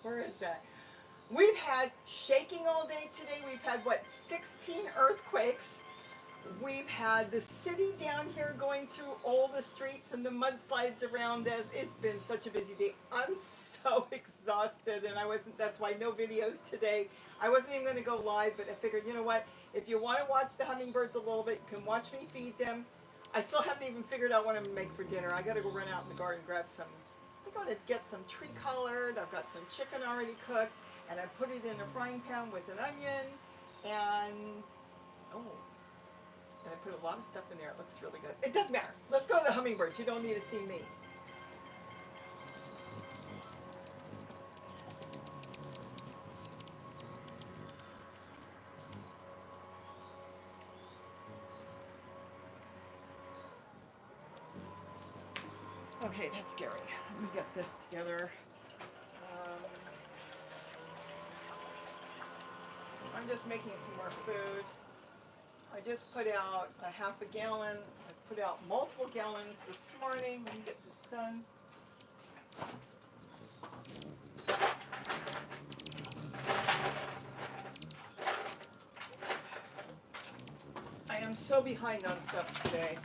Where is that? We've had shaking all day today. We've had, what, 16 earthquakes. We've had the city down here going through all the streets and the mudslides around us. It's been such a busy day. I'm so exhausted, and that's why no videos today. I wasn't even going to go live, but I figured, you know what? If you want to watch the hummingbirds a little bit, you can watch me feed them. I still haven't even figured out what I'm going to make for dinner. I got to go run out in the garden and grab some. I'm going to get some tree colored. I've got some chicken already cooked, and I put it in a frying pan with an onion, and oh, and I put a lot of stuff in there. It looks really good. It doesn't matter. Let's go to the hummingbirds. You don't need to see me. Okay, that's scary. Let me get this together. Um, I'm just making some more food. I just put out a half a gallon. I put out multiple gallons this morning. Let me get this done. I am so behind on stuff today.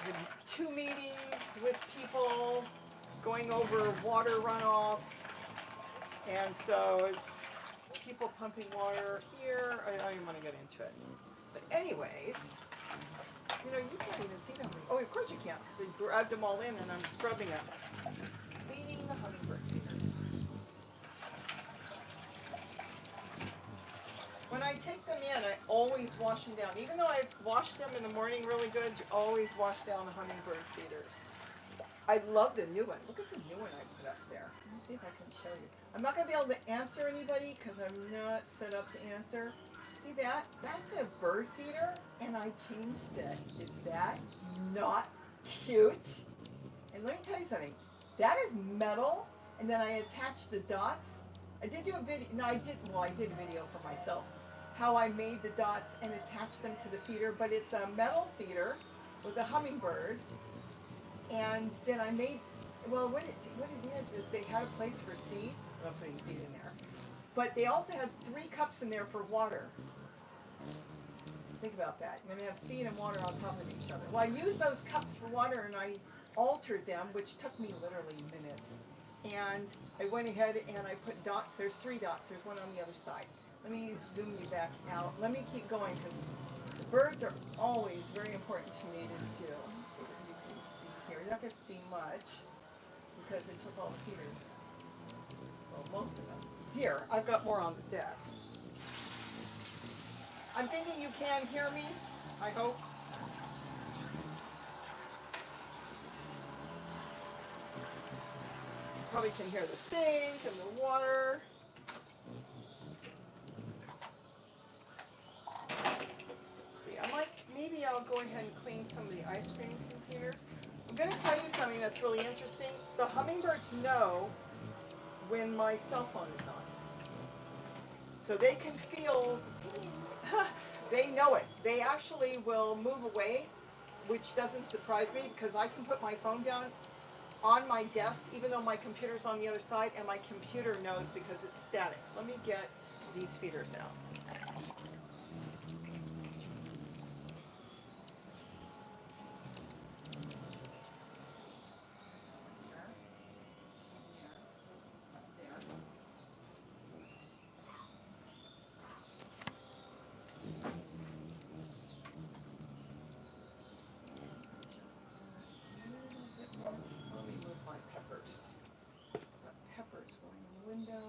With 2 meetings with people going over water runoff, and so people pumping water here. I don't even want to get into it. But anyways, you know, you can't even see them. Oh, of course you can't, because I grabbed them all in and I'm scrubbing them. Feeding the hummingbird feeders. When I take them in, I always wash them down. Even though I've washed them in the morning really good, you always wash down the hummingbird feeders. I love the new one. Look at the new one I put up there. Let me see if I can show you. I'm not going to be able to answer anybody because I'm not set up to answer. See that? That's a bird feeder, and I changed it. Is that not cute? And let me tell you something. That is metal, and then I attached the dots. I did do a video. No, I did a video for myself. How I made the dots and attached them to the feeder, but it's a metal feeder with a hummingbird. And then I made, well, what it is they had a place for seed. I'm putting seed in there. But they also have 3 cups in there for water. Think about that. You're going to have seed and water on top of each other. Well, I used those cups for water, and I altered them, which took me literally minutes. And I went ahead and I put dots. There's 3 dots. There's one on the other side. Let me zoom you back out. Let me keep going, because the birds are always very important to me to do. Here, you're not going to see much because they took all the feeders. Well, most of them. Here, I've got more on the deck. I'm thinking you can hear me, I hope. Probably can hear the sink and the water. Let's see, maybe I'll go ahead and clean some of the ice cream containers. I'm going to tell you something that's really interesting. The hummingbirds know when my cell phone is on. So they can feel, they know it. They actually will move away, which doesn't surprise me, because I can put my phone down on my desk, even though my computer's on the other side, and my computer knows because it's static. So let me get these feeders out. Let me move my peppers. Got peppers going in the window.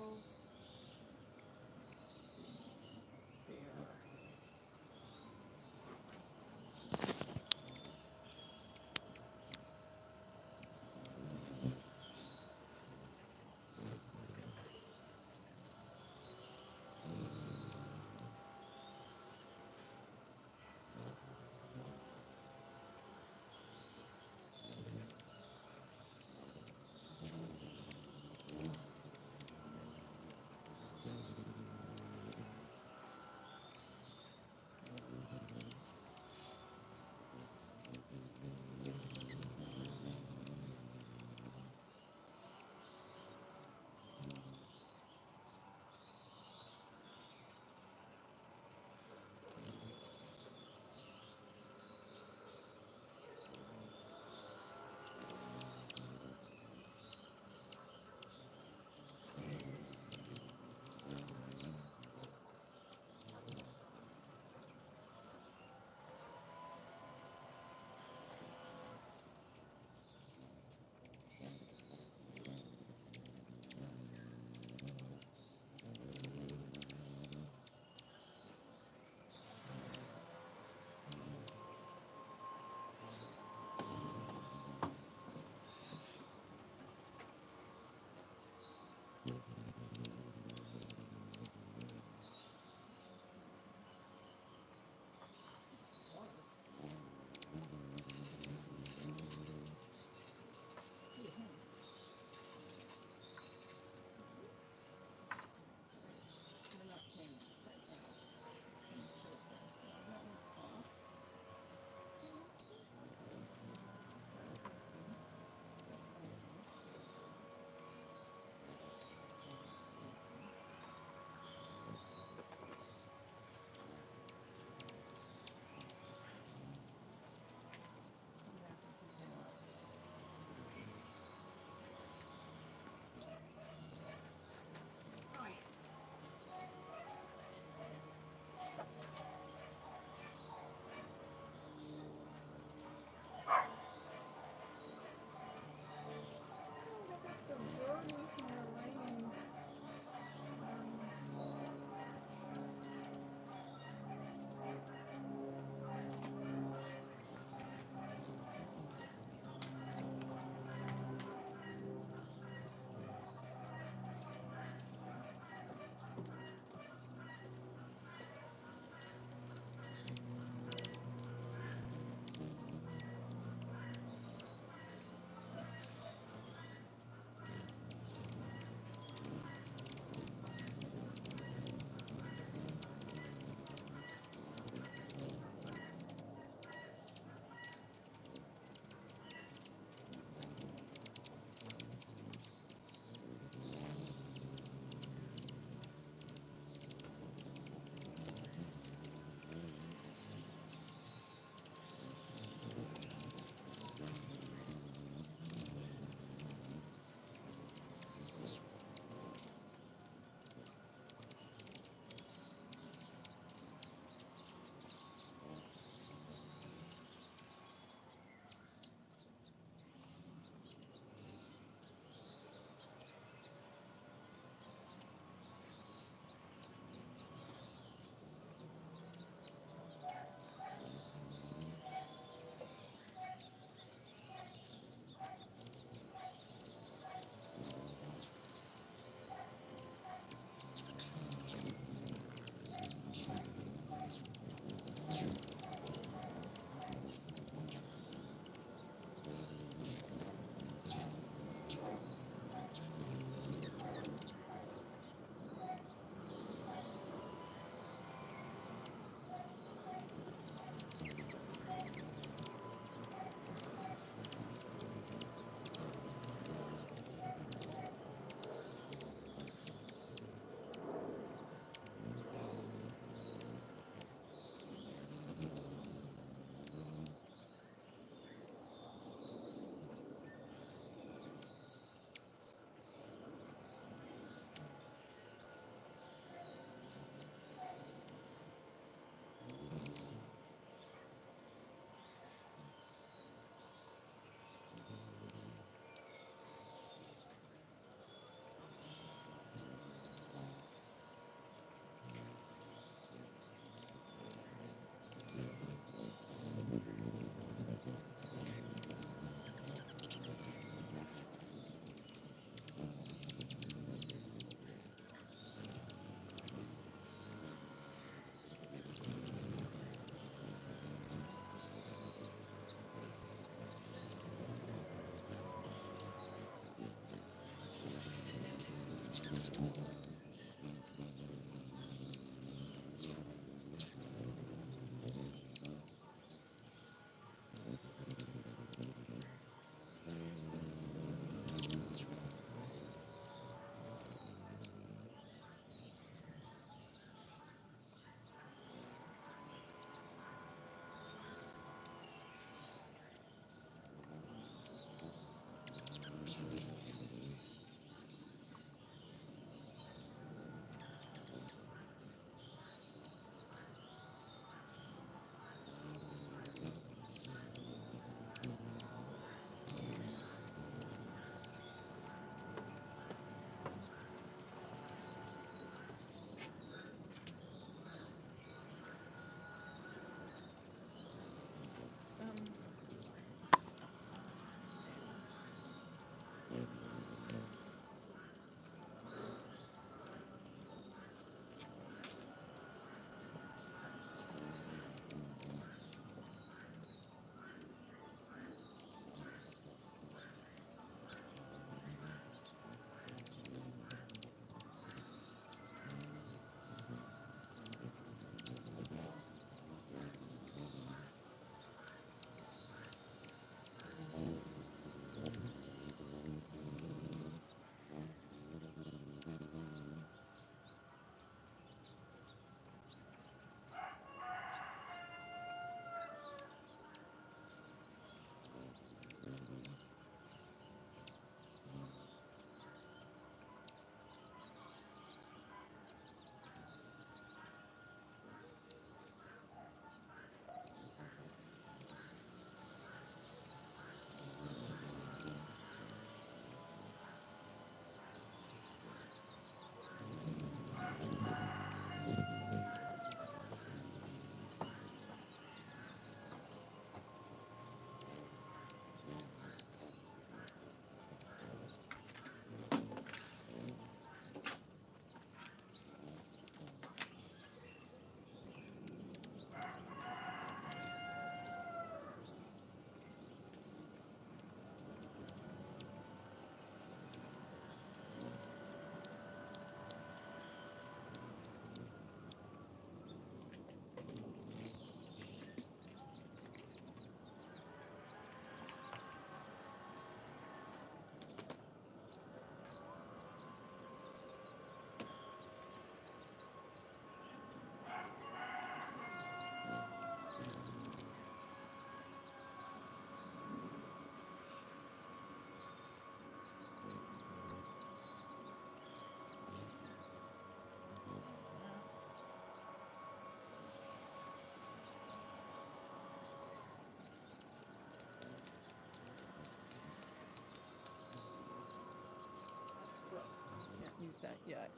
use that yet.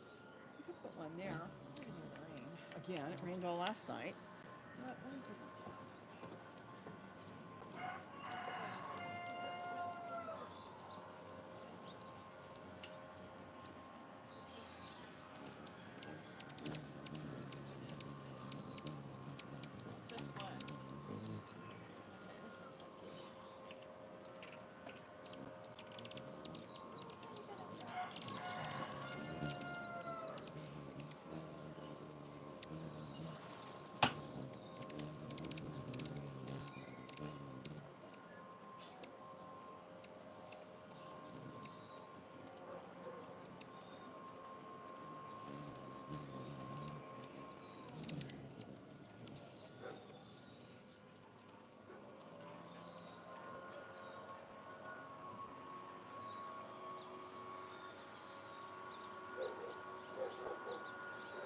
You could put one there. It didn't rain. Again, it rained all last night. Let me do this. Just one. Okay, this looks like good.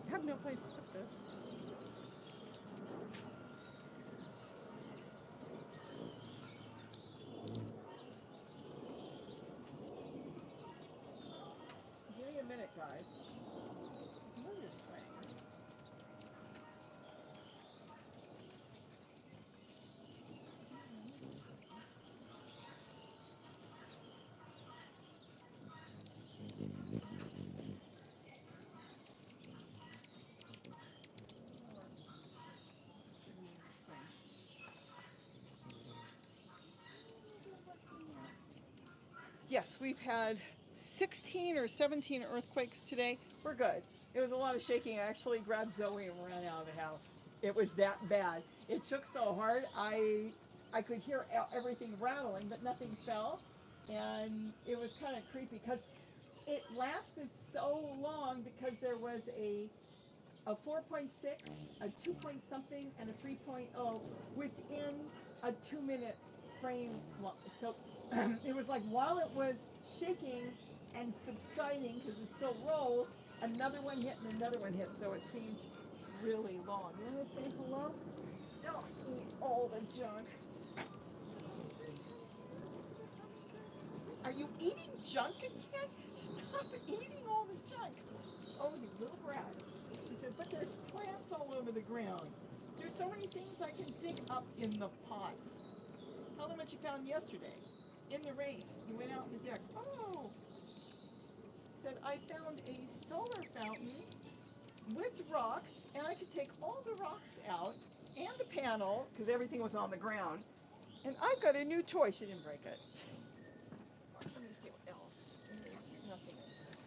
I have no place to put this. Give me a minute, guys. What are you saying? Yes, we've had 16 or 17 earthquakes today. We're good. It was a lot of shaking. I actually grabbed Zoe and ran out of the house. It was that bad. It shook so hard, I could hear everything rattling, but nothing fell. And it was kind of creepy because it lasted so long because there was a 4.6, a 2 point something, and a 3.0 within a 2 minute frame. So it was like while it was shaking and subsiding because it still rolls, another one hit and another one hit. So it seemed really long. You want to say hello? Don't eat all the junk. Are you eating junk again? Stop eating all the junk. Oh, you little brat. He said, but there's plants all over the ground. There's so many things I can dig up in the pots. Tell them what you found yesterday. In the rain. You went out on the deck. Oh! Said, I found a solar fountain with rocks, and I could take all the rocks out and the panel, because everything was on the ground. And I've got a new toy. She didn't break it. Let me see what else. There's nothing in there.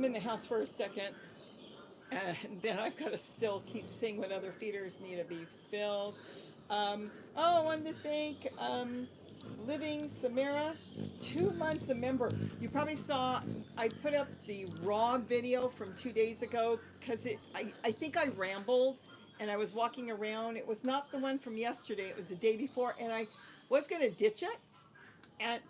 in the house for a second, and then I've got to still keep seeing what other feeders need to be filled. Oh, I wanted to thank Living Samara, 2 months a member. You probably saw I put up the raw video from 2 days ago because I think I rambled and I was walking around. It was not the one from yesterday, it was the day before, and I was going to ditch it. And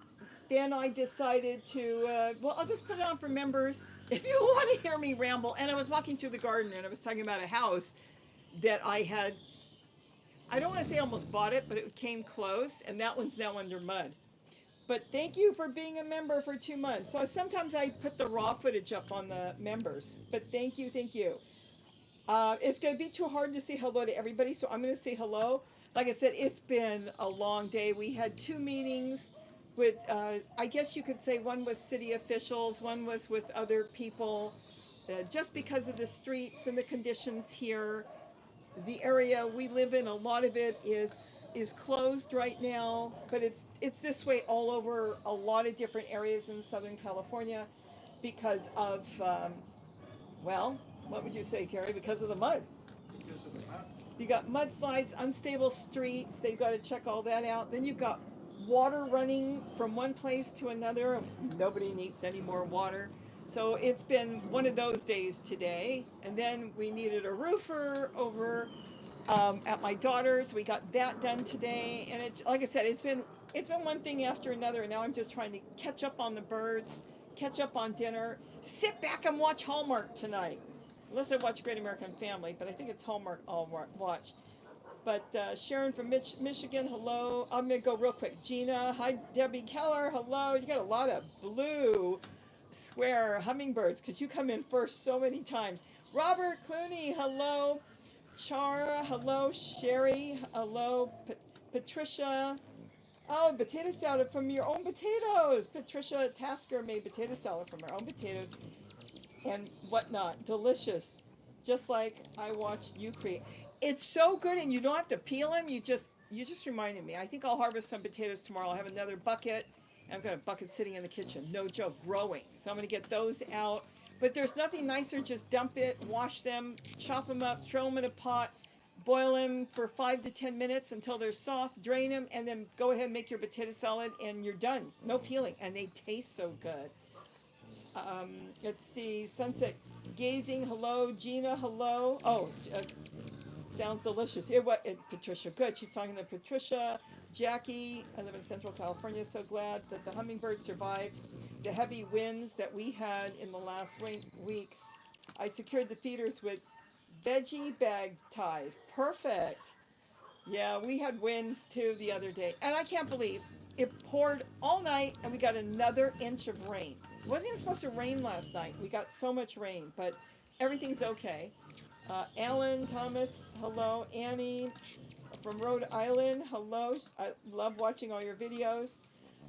then I decided to, well, I'll just put it on for members if you want to hear me ramble. And I was walking through the garden and I was talking about a house that I had, I don't want to say almost bought it, but it came close, and that one's now under mud. But thank you for being a member for 2 months. So sometimes I put the raw footage up on the members, but thank you, thank you. It's going to be too hard to say hello to everybody, so I'm going to say hello. Like I said, it's been a long day. We had 2 meetings with, I guess you could say one was city officials, one was with other people. Just because of the streets and the conditions here, the area we live in, a lot of it is closed right now, but it's this way all over a lot of different areas in Southern California because of well, what would you say, Carrie? Because of the mud. Because of the mud. You got mudslides, unstable streets. They've got to check all that out. Then you've got water running from one place to another. Nobody needs any more water. So it's been one of those days today. And then we needed a roofer over at my daughter's. We got that done today. And it, like I said, it's been one thing after another. And now I'm just trying to catch up on the birds, catch up on dinner, sit back and watch Hallmark tonight. Unless I watch Great American Family, but I think it's Hallmark I'll watch. But Sharon from Michigan, hello. I'm going to go real quick. Gina, hi. Debbie Keller, hello. You got a lot of blue square hummingbirds because you come in first so many times. Robert Clooney, hello. Chara, hello. Sherry, hello. Patricia. Oh, potato salad from your own potatoes. Patricia Tasker made potato salad from her own potatoes and whatnot. Delicious. Just like I watched you create. It's so good, and you don't have to peel them. You just reminded me. I think I'll harvest some potatoes tomorrow. I'll have another bucket. I've got a bucket sitting in the kitchen. No joke, growing. So I'm going to get those out. But there's nothing nicer. Just dump it, wash them, chop them up, throw them in a pot, boil them for 5 to 10 minutes until they're soft, drain them, and then go ahead and make your potato salad, and you're done. No peeling, and they taste so good. Let's see, Sunset Gazing, hello. Gina, hello. Oh, sounds delicious. Patricia, good. She's talking to Patricia. Jackie, I live in Central California. So glad that the hummingbirds survived the heavy winds that we had in the last week. I secured the feeders with veggie bag ties. Perfect. Yeah, we had winds too the other day. And I can't believe it poured all night and we got another inch of rain. It wasn't even supposed to rain last night. We got so much rain, but everything's okay. Alan Thomas, hello. Annie from Rhode Island, hello. I love watching all your videos.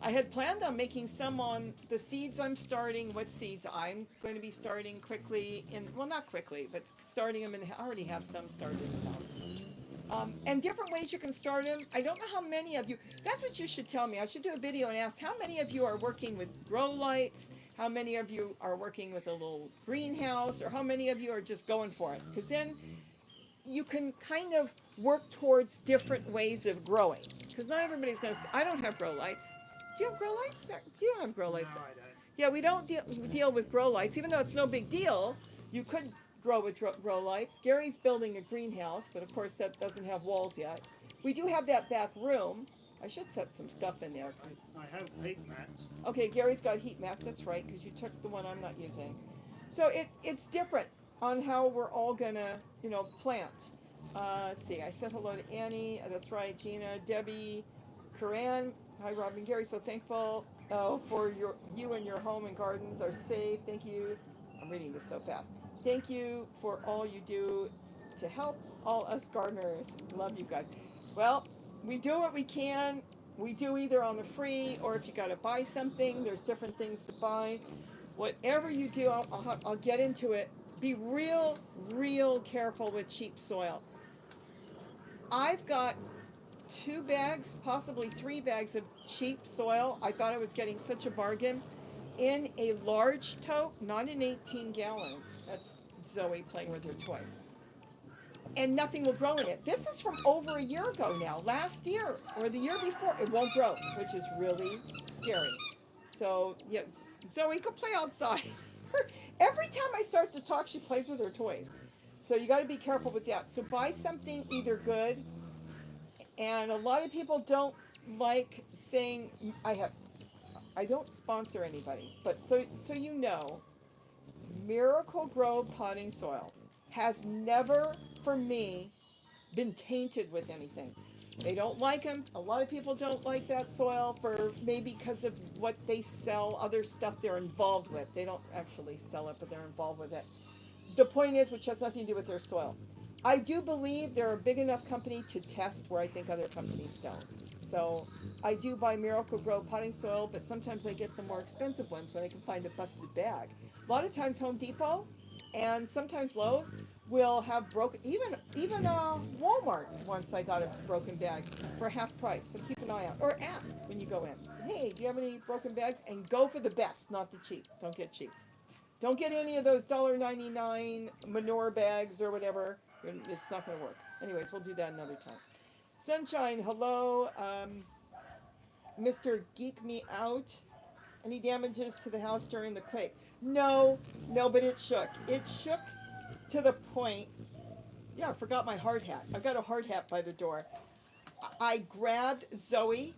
I had planned on making some on the seeds I'm starting, what seeds I'm going to be starting quickly well, not quickly, but starting them, and I already have some started in the house. And different ways you can start them. I don't know how many of you, that's what you should tell me. I should do a video and ask how many of you are working with grow lights, how many of you are working with a little greenhouse, or how many of you are just going for it. Because then you can kind of work towards different ways of growing. Because not everybody's going to, I don't have grow lights. Do you have grow lights? You don't have grow lights. No, I don't. Yeah, we don't deal with grow lights, even though it's no big deal. You could grow with grow lights. Gary's building a greenhouse, but of course that doesn't have walls yet. We do have that back room. I should set some stuff in there. I have heat mats. Okay, Gary's got heat mats. That's right, because you took the one I'm not using. So it's different on how we're all gonna, plant. Let's see. I said hello to Annie. That's right, Gina, Debbie, Karan. Hi, Robin, Gary. So thankful for you and your home and gardens are safe. Thank you. I'm reading this so fast. Thank you for all you do to help all us gardeners. Love you guys. Well, we do what we can. We do either on the free, or if you got to buy something, there's different things to buy. Whatever you do, I'll get into it. Be real careful with cheap soil. I've got 2 bags, possibly 3 bags of cheap soil. I thought I was getting such a bargain. in a large tote, not an 18-gallon. That's Zoe playing with her toy. And nothing will grow in it. This is from over a year ago now. Last year or the year before, it won't grow, which is really scary. So, yeah, Zoe, go play outside. Every time I start to talk, she plays with her toys. So you got to be careful with that. So buy something either good, and a lot of people don't like saying I don't sponsor anybody, but so you know, Miracle Grow potting soil has never for me been tainted with anything. They don't like them. A lot of people don't like that soil for maybe because of what they sell, other stuff they're involved with. They don't actually sell it, but they're involved with it. The point is, which has nothing to do with their soil. I do believe they're a big enough company to test where I think other companies don't. So I do buy Miracle Grow potting soil, but sometimes I get the more expensive ones when I can find a busted bag. A lot of times Home Depot and sometimes Lowe's will have broken, even Walmart once I got a broken bag for half price. So keep an eye out or ask when you go in. Hey, do you have any broken bags? And go for the best, not the cheap. Don't get cheap. Don't get any of those $1.99 manure bags or whatever. It's not going to work. Anyways, we'll do that another time. Sunshine, hello. Mr. Geek Me Out. Any damages to the house during the quake? No, no, but it shook. It shook to the point. Yeah, I forgot my hard hat. I've got a hard hat by the door. I grabbed Zoe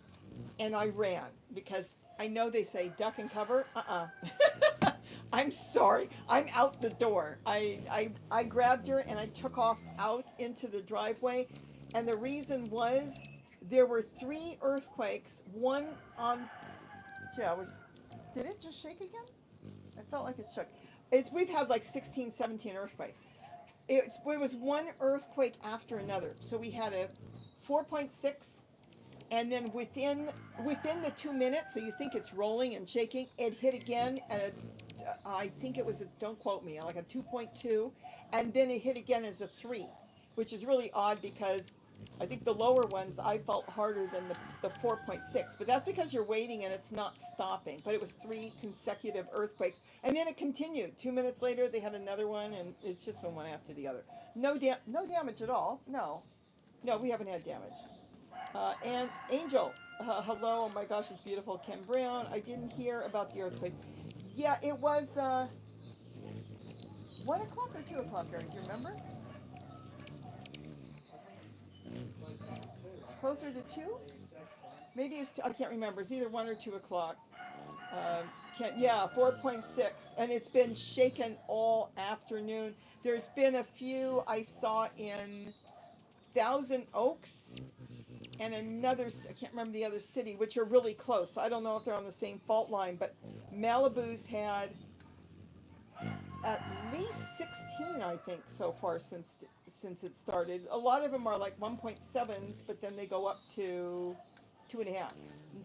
and I ran because I know they say duck and cover. I'm sorry. I'm out the door. I grabbed her and I took off out into the driveway. And the reason was there were 3 earthquakes. One on, yeah, did it just shake again? I felt like it shook. We've had like 16, 17 earthquakes. It was one earthquake after another. So we had a 4.6, and then within the 2 minutes, so you think it's rolling and shaking, it hit again at I think it was don't quote me, like a 2.2, and then it hit again as a 3, which is really odd because I think the lower ones I felt harder than the 4.6, but that's because you're waiting and it's not stopping. But it was 3 consecutive earthquakes, and then it continued. 2 minutes later, they had another one, and it's just been one after the other. No damage at all. No, we haven't had damage. And Angel, hello. Oh my gosh, it's beautiful. Ken Brown. I didn't hear about the earthquake. Yeah, it was 1 o'clock or 2 o'clock, Gary. Do you remember? Closer to 2? Maybe it's I can't remember. It's either 1 or 2 o'clock. Yeah, 4.6, and it's been shaken all afternoon. There's been a few I saw in Thousand Oaks and another, I can't remember the other city, which are really close. So I don't know if they're on the same fault line, but Malibu's had at least 16, I think, so far since it started. A lot of them are like 1.7s, but then they go up to 2.5.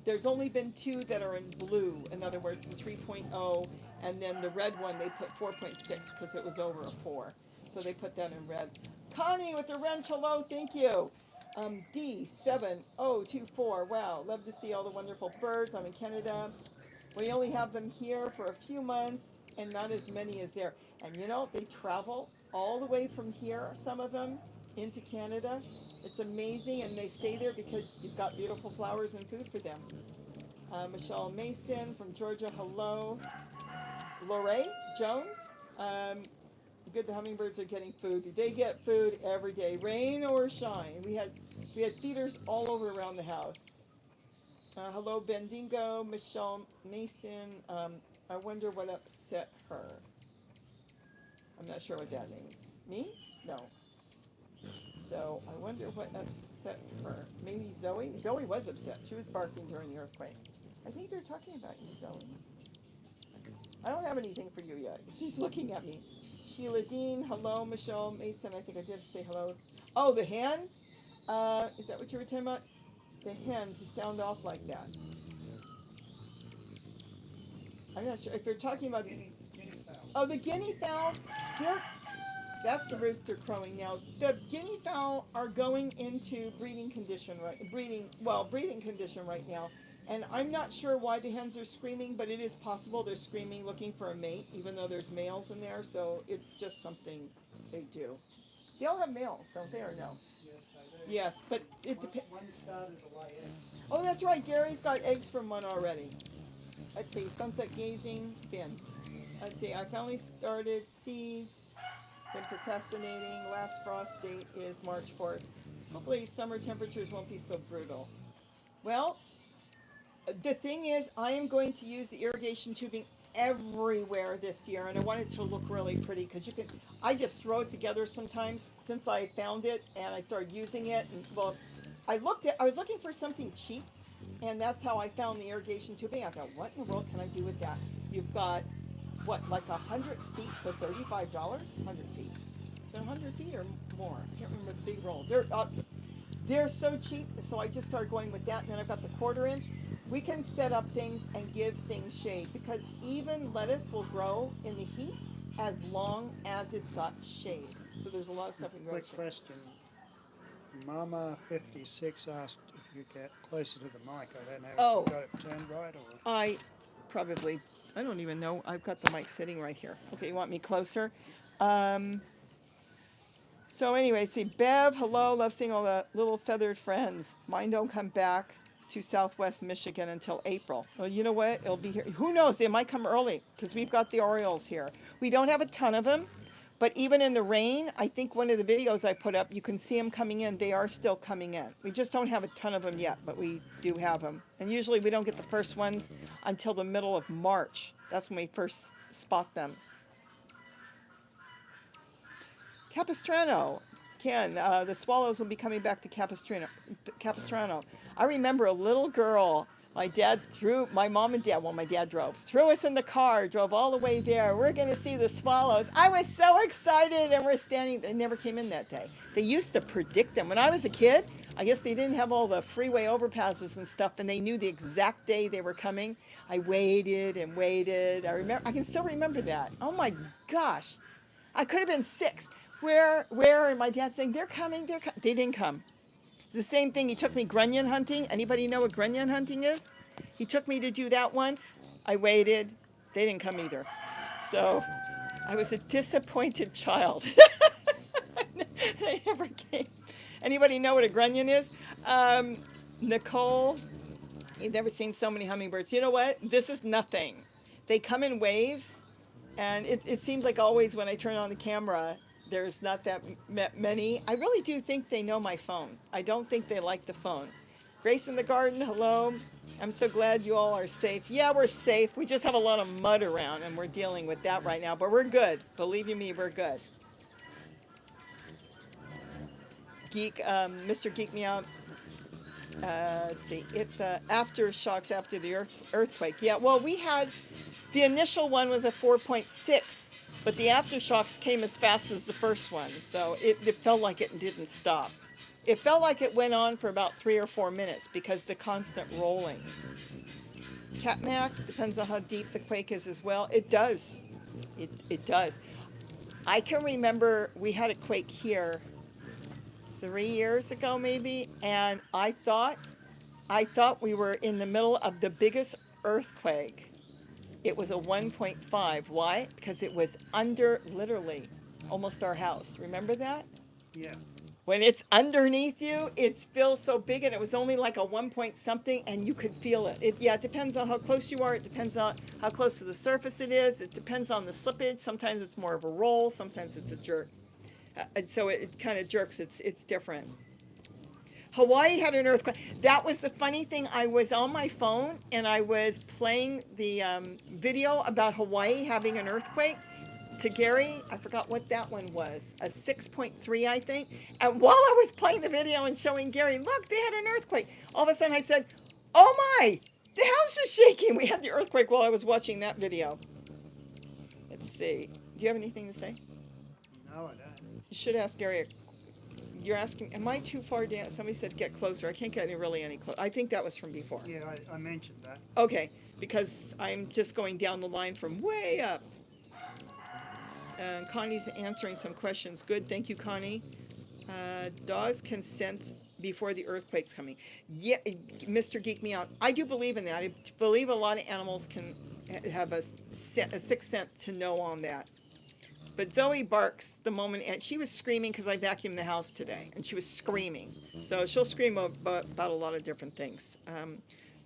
There's only been 2 that are in blue. In other words, the 3.0, and then the red one they put 4.6 because it was over a 4. So they put that in red. Connie with the wrench, hello, thank you. D7024, wow, love to see all the wonderful birds. I'm in Canada. We only have them here for a few months and not as many as there. And you know, they travel all the way from here, some of them, into Canada. It's amazing, and they stay there because you've got beautiful flowers and food for them. Michelle Mason from Georgia, hello. Lorraine Jones, good, the hummingbirds are getting food. They get food every day, rain or shine. We had feeders all over around the house. Hello, Bendingo, Michelle Mason. I wonder what upset her. I'm not sure what that means. Me? No. So I wonder what upset her. Maybe Zoe? Zoe was upset. She was barking during the earthquake. I think they're talking about you, Zoe. I don't have anything for you yet. She's looking at me. Sheila Dean, hello, Michelle Mason. I think I did say hello. Oh, the hen? Is that what you were talking about? The hen to sound off like that. I'm not sure if you're talking about. Oh, the guinea fowl. Here, that's the rooster crowing now. The guinea fowl are going into breeding condition right now. And I'm not sure why the hens are screaming, but it is possible they're screaming looking for a mate, even though there's males in there. So it's just something they do. They all have males, don't they, or no? Yes, I do. Yes, but it depends. One started to lay eggs. Oh, that's right. Gary's got eggs from one already. Let's see. Sunset gazing, bin. Let's see. I finally started seeds. Been procrastinating. Last frost date is March 4th. Hopefully, summer temperatures won't be so brutal. Well, the thing is, I am going to use the irrigation tubing everywhere this year, and I want it to look really pretty because you can. I just throw it together sometimes since I found it and I started using it. And well, I was looking for something cheap, and that's how I found the irrigation tubing. I thought, what in the world can I do with that? You've got what, like 100 feet for $35? 100 feet. Is it 100 feet or more? I can't remember the big rolls. They're so cheap, so I just started going with that. And then I've got the 1/4 inch. We can set up things and give things shade because even lettuce will grow in the heat as long as it's got shade. So there's a lot of stuff we can grow. Quick question. Mama 56 asked if you get closer to the mic. I don't know if you got it turned right or. I don't even know. I've got the mic sitting right here. Okay, you want me closer? So anyway, see, Bev, hello, love seeing all the little feathered friends. Mine don't come back to Southwest Michigan until April. Well, you know what? It'll be here. Who knows? They might come early because we've got the Orioles here. We don't have a ton of them, but even in the rain, I think one of the videos I put up, you can see them coming in. They are still coming in. We just don't have a ton of them yet, but we do have them. And usually we don't get the first ones until the middle of March. That's when we first spot them. Capistrano. Ken, the swallows will be coming back to Capistrano. I remember a little girl, my mom and dad, well, my dad threw us in the car, drove all the way there. We're going to see the swallows. I was so excited, and we're standing. They never came in that day. They used to predict them. When I was a kid, I guess they didn't have all the freeway overpasses and stuff, and they knew the exact day they were coming. I waited and waited. I can still remember that. Oh my gosh. I could have been 6. Where? And my dad saying, they're coming. They didn't come. It's the same thing. He took me grunion hunting. Anybody know what grunion hunting is? He took me to do that once. I waited. They didn't come either. So I was a disappointed child. They never came. Anybody know what a grunion is? Nicole, you've never seen so many hummingbirds. You know what? This is nothing. They come in waves, and it seems like always when I turn on the camera, there's not that many. I really do think they know my phone. I don't think they like the phone. Grace in the garden, hello. I'm so glad you all are safe. Yeah, we're safe. We just have a lot of mud around, and we're dealing with that right now. But we're good. Believe you me, we're good. Mr. Geek Me Out. Let's see. It's aftershocks after the earthquake. Yeah, well, we had, the initial one was a 4.6. But the aftershocks came as fast as the first one, so it felt like it didn't stop. It felt like it went on for about 3 or 4 minutes because the constant rolling. Catmac, depends on how deep the quake is as well. It does. It does. I can remember we had a quake here 3 years ago maybe, and I thought we were in the middle of the biggest earthquake. It was a 1.5. Why? Because it was under, literally, almost our house. Remember that? Yeah. When it's underneath you, it feels so big, and it was only like a 1 point something, and you could feel it. It depends on how close you are. It depends on how close to the surface it is. It depends on the slippage. Sometimes it's more of a roll. Sometimes it's a jerk. And so it kind of jerks. It's different. Hawaii had an earthquake. That was the funny thing. I was on my phone and I was playing the video about Hawaii having an earthquake to Gary. I forgot what that one was. A 6.3, I think. And while I was playing the video and showing Gary, look, they had an earthquake. All of a sudden I said, oh my, the house is shaking. We had the earthquake while I was watching that video. Let's see. Do you have anything to say? No, I don't. You should ask Gary. You're asking, am I too far down? Somebody said get closer. I can't get any closer. I think that was from before. Yeah, I mentioned that. Okay, because I'm just going down the line from way up. And Connie's answering some questions. Good, thank you, Connie. Dogs can sense before the earthquake's coming. Yeah, Mr. Geek Me Out. I do believe in that. I believe a lot of animals can have a sixth sense to know on that. But Zoe barks the moment, and she was screaming because I vacuumed the house today, and she was screaming. So she'll scream about a lot of different things.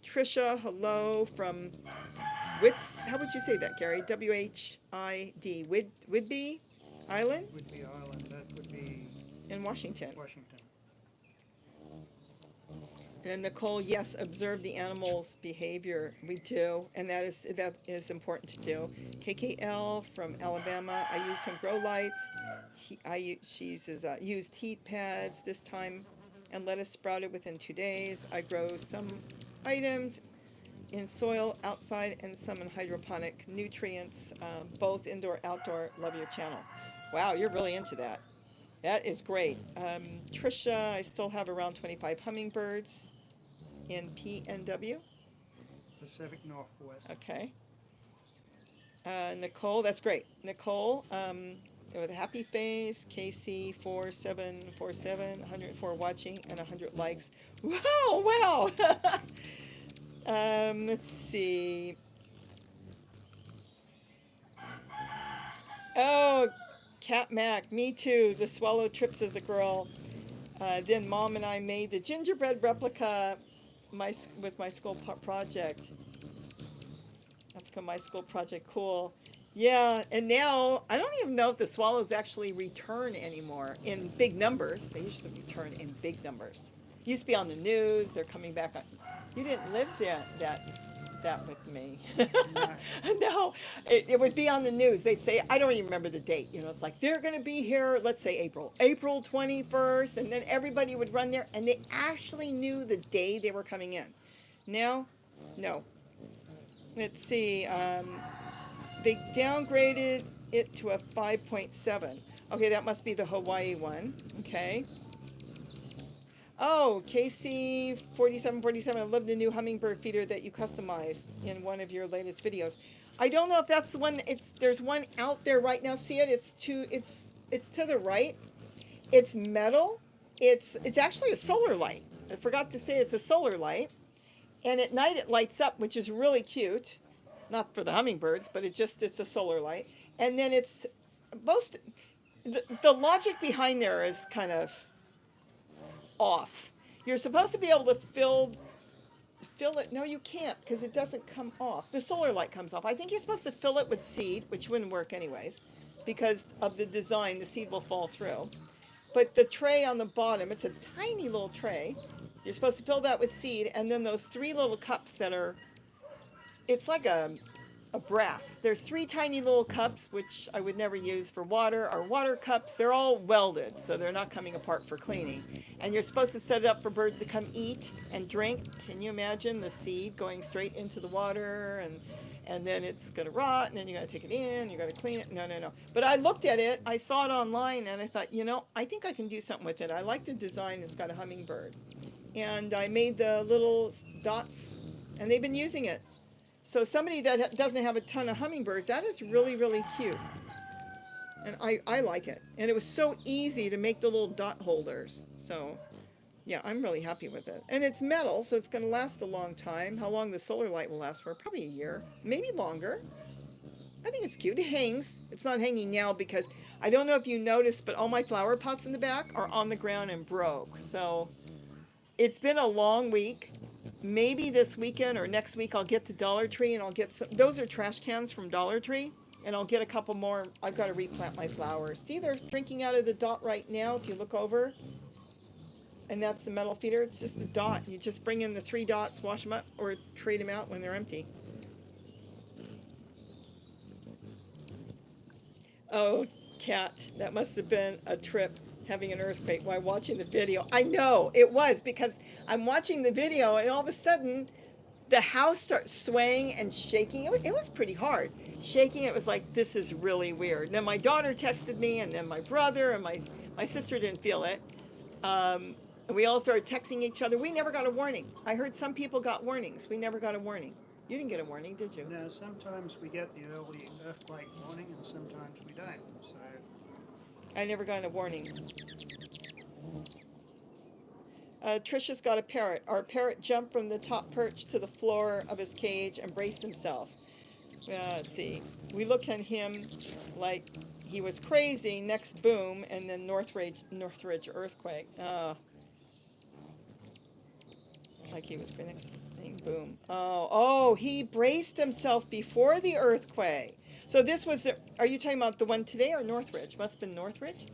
Trisha, hello from Wits. How would you say that, Gary? WHID. Whidbey Island Whidbey Island, that would be in Washington. Washington. And Nicole, yes, observe the animal's behavior. We do, and that is important to do. KKL from Alabama. I use some grow lights. She uses used heat pads this time, and lettuce sprouted within 2 days. I grow some items in soil outside and some in hydroponic nutrients, both indoor outdoor. Love your channel. Wow, you're really into that. That is great. Trisha, I still have around 25 hummingbirds in PNW. Pacific Northwest. Okay. Nicole, that's great. Nicole, with a happy face, KC4747, 104 watching and 100 likes. Wow, wow. Let's see. Oh, Cat Mac, me too. The swallow trips as a girl. Then Mom and I made the gingerbread replica with my school project. My school project, cool. Yeah, and now I don't even know if the swallows actually return anymore in big numbers. They used to return in big numbers. Used to be on the news. They're coming back on. You didn't live that with me. No, it would be on the news. They'd say, I don't even remember the date. You know, it's like they're going to be here. Let's say April 21st, and then everybody would run there, and they actually knew the day they were coming in. Now, no. Let's see. They downgraded it to a 5.7. Okay, that must be the Hawaii one. Okay. Oh, KC4747, I love the new hummingbird feeder that you customized in one of your latest videos. I don't know if that's the one. There's one out there right now. See it? It's to the right. It's metal. It's actually a solar light. I forgot to say it's a solar light. And at night it lights up, which is really cute. Not for the hummingbirds, but it's a solar light. And then it's the logic behind there is kind of off. You're supposed to be able to fill it. No, you can't, because it doesn't come off. The solar light comes off. I think you're supposed to fill it with seed, which wouldn't work anyways, because of the design. The seed will fall through. But the tray on the bottom, it's a tiny little tray. You're supposed to fill that with seed, and then those 3 little cups that are, it's like a brass. There's 3 tiny little cups, which I would never use for water, are water cups. They're all welded, so they're not coming apart for cleaning. And you're supposed to set it up for birds to come eat and drink. Can you imagine the seed going straight into the water, and then it's going to rot, and then you got to take it in, you got to clean it. No. But I looked at it, I saw it online, and I thought, I think I can do something with it. I like the design. It's got a hummingbird. And I made the little dots, and they've been using it. So somebody that doesn't have a ton of hummingbirds, that is really, really cute. And I like it. And it was so easy to make the little dot holders. So, yeah, I'm really happy with it. And it's metal, so it's going to last a long time. How long the solar light will last for? Probably a year. Maybe longer. I think it's cute. It hangs. It's not hanging now because I don't know if you noticed, but all my flower pots in the back are on the ground and broke. So it's been a long week. Maybe this weekend or next week I'll get to Dollar Tree and I'll get some. Those are trash cans from Dollar Tree, and I'll get a couple more. I've got to replant my flowers. See, they're drinking out of the dot right now if you look over. And that's the metal feeder. It's just a dot. You just bring in the 3 dots, wash them up, or trade them out when they're empty. Oh, Cat, that must have been a trip having an earthquake while watching the video. I know, it was, because I'm watching the video and all of a sudden the house starts swaying and shaking. It was pretty hard. Shaking, it was like, this is really weird. And then my daughter texted me, and then my brother, and my sister didn't feel it. And we all started texting each other. We never got a warning. I heard some people got warnings. We never got a warning. You didn't get a warning, did you? No, sometimes we get the early earthquake warning and sometimes we don't. So I never got a warning. Trisha's got a parrot. Our parrot jumped from the top perch to the floor of his cage and braced himself. Let's see. We looked at him like he was crazy. Next boom, and then Northridge earthquake. Like he was next thing, boom. Oh, he braced himself before the earthquake. So this was the. Are you talking about the one today or Northridge? Must have been Northridge.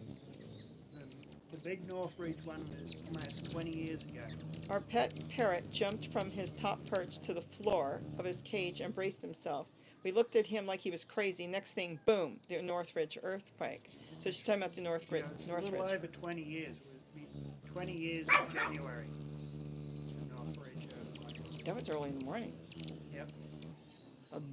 The big Northridge one was almost 20 years ago. Our pet parrot jumped from his top perch to the floor of his cage and braced himself. We looked at him like he was crazy. Next thing, boom, the Northridge earthquake. So she's talking about the Northridge. Yeah, it's a little over 20 years. 20 years in January. The Northridge earthquake. That was early in the morning. Yep.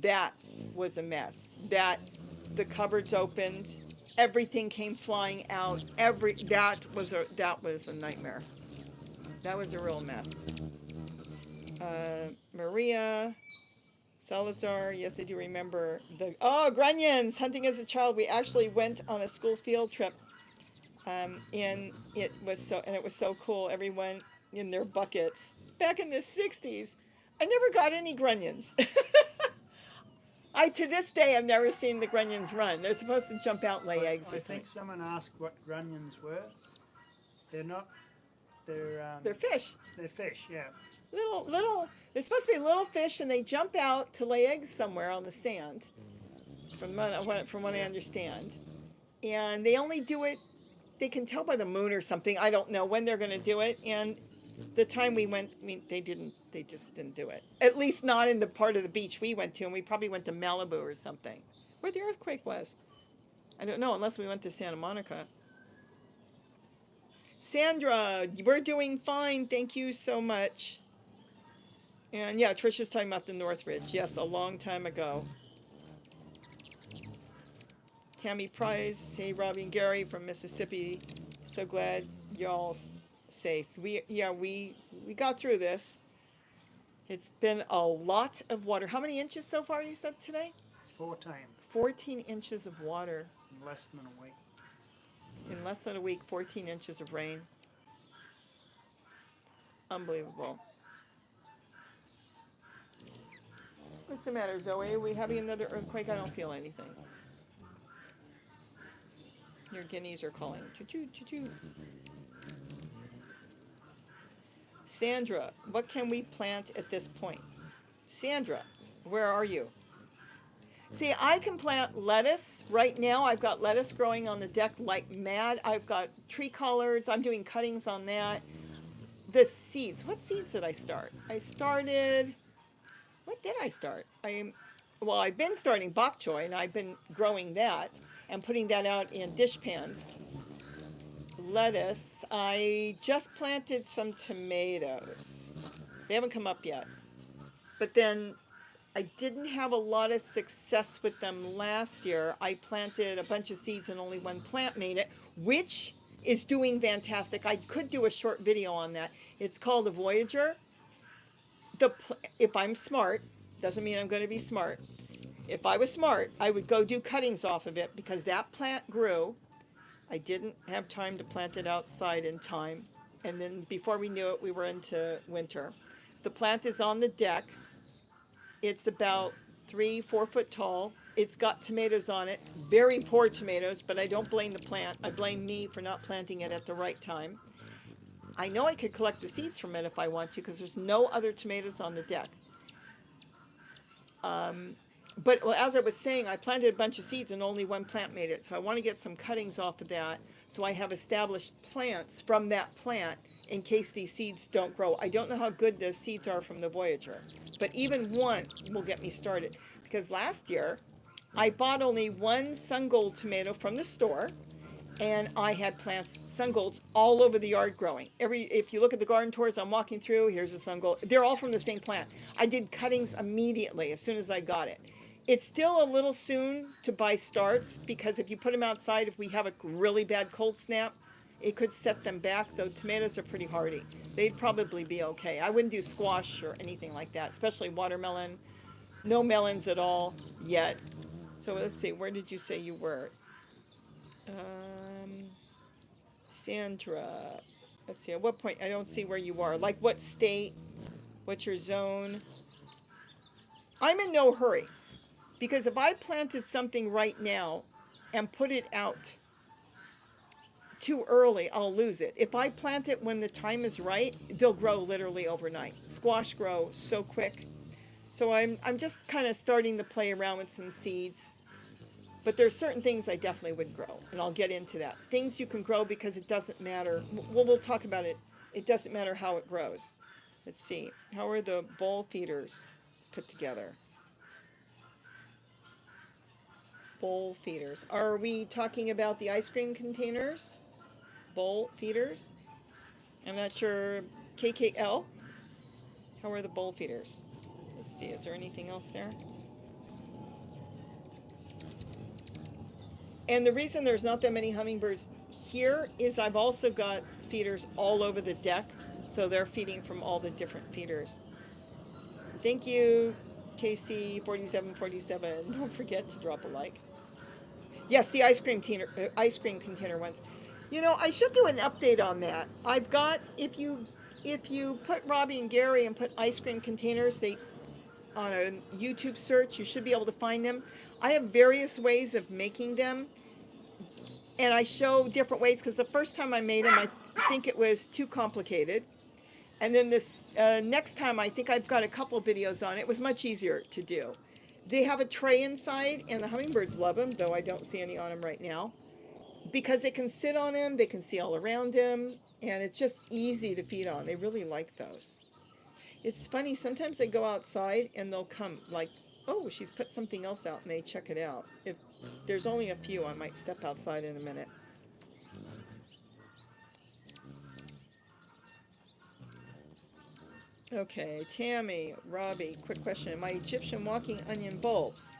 That was a mess. The cupboards opened, everything came flying out. That was a nightmare. That was a real mess. Maria Salazar, yes, I do remember grunions. Hunting as a child, we actually went on a school field trip, and it was so cool. Everyone in their buckets back in the '60s. I never got any grunions. To this day, I've never seen the grunions run. They're supposed to jump out and lay eggs or something. I think someone asked what grunions were. They're not. They're fish. They're fish, yeah. Little. They're supposed to be little fish, and they jump out to lay eggs somewhere on the sand. From what I understand, and they only do it. They can tell by the moon or something. I don't know when they're going to do it. And the time we went, they didn't. They just didn't do it. At least not in the part of the beach we went to, and we probably went to Malibu or something, where the earthquake was. I don't know, unless we went to Santa Monica. Sandra, we're doing fine. Thank you so much. And yeah, Trisha's talking about the Northridge. Yes, a long time ago. Tammy Price, hey Robbie and Gary from Mississippi. So glad y'all safe. We got through this. It's been a lot of water. How many inches so far you said today? 14. 14 inches of water. In less than a week. In less than a week, 14 inches of rain. Unbelievable. What's the matter, Zoe? Are we having another earthquake? I don't feel anything. Your guineas are calling. Choo-choo, choo-choo. Sandra, what can we plant at this point? Sandra, where are you? See, I can plant lettuce. Right now, I've got lettuce growing on the deck like mad. I've got tree collards. I'm doing cuttings on that. The seeds. What seeds did I start? What did I start? I've been starting bok choy, and I've been growing that and putting that out in dish pans. Lettuce. I just planted some tomatoes. They haven't come up yet. But then I didn't have a lot of success with them last year. I planted a bunch of seeds and only one plant made it, which is doing fantastic. I could do a short video on that. It's called the Voyager. If I'm smart, doesn't mean I'm going to be smart. If I was smart, I would go do cuttings off of it because that plant grew. I didn't have time to plant it outside in time. And then before we knew it, we were into winter. The plant is on the deck. It's about 3-4 foot tall. It's got tomatoes on it, very poor tomatoes, but I don't blame the plant. I blame me for not planting it at the right time. I know I could collect the seeds from it if I want to, because there's no other tomatoes on the deck. But as I was saying, I planted a bunch of seeds and only one plant made it. So I want to get some cuttings off of that so I have established plants from that plant in case these seeds don't grow. I don't know how good the seeds are from the Voyager, but even one will get me started. Because last year, I bought only one Sun Gold tomato from the store, and I had plants, Sun Golds, all over the yard growing. If you look at the garden tours I'm walking through, here's a Sun Gold. They're all from the same plant. I did cuttings immediately as soon as I got it. It's still a little soon to buy starts because if you put them outside, if we have a really bad cold snap, it could set them back, though tomatoes are pretty hardy. They'd probably be okay. I wouldn't do squash or anything like that, especially watermelon. No melons at all yet. So let's see, where did you say you were? Sandra. let's see, at what point, I don't see where you are. Like what state, what's your zone? I'm in no hurry because if I planted something right now and put it out too early, I'll lose it. If I plant it when the time is right, they'll grow literally overnight. Squash grow so quick. So I'm just kind of starting to play around with some seeds. But there's certain things I definitely would grow, and I'll get into that. Things you can grow because it doesn't matter. Well, we'll talk about it. It doesn't matter how it grows. Let's see. How are the bowl feeders put together? Bowl feeders. Are we talking about the ice cream containers? Bowl feeders? I'm not sure. KKL? How are the bowl feeders? Let's see. Is there anything else there? And the reason there's not that many hummingbirds here is I've also got feeders all over the deck. So they're feeding from all the different feeders. Thank you, KC4747. Don't forget to drop a like. Yes, the ice cream container ones. You know, I should do an update on that. I've got, if you put Robbie and Gary and put ice cream containers, they on a YouTube search, you should be able to find them. I have various ways of making them, and I show different ways because the first time I made them, I think it was too complicated. And then this next time, I think I've got a couple of videos on it. It was much easier to do. They have a tray inside, and the hummingbirds love them, though I don't see any on them right now. Because they can sit on them, they can see all around them, and it's just easy to feed on. They really like those. It's funny, sometimes they go outside and they'll come like, oh, she's put something else out, and they check it out. If there's only a few, I might step outside in a minute. Okay, Tammy, Robbie, quick question. My Egyptian walking onion bulbs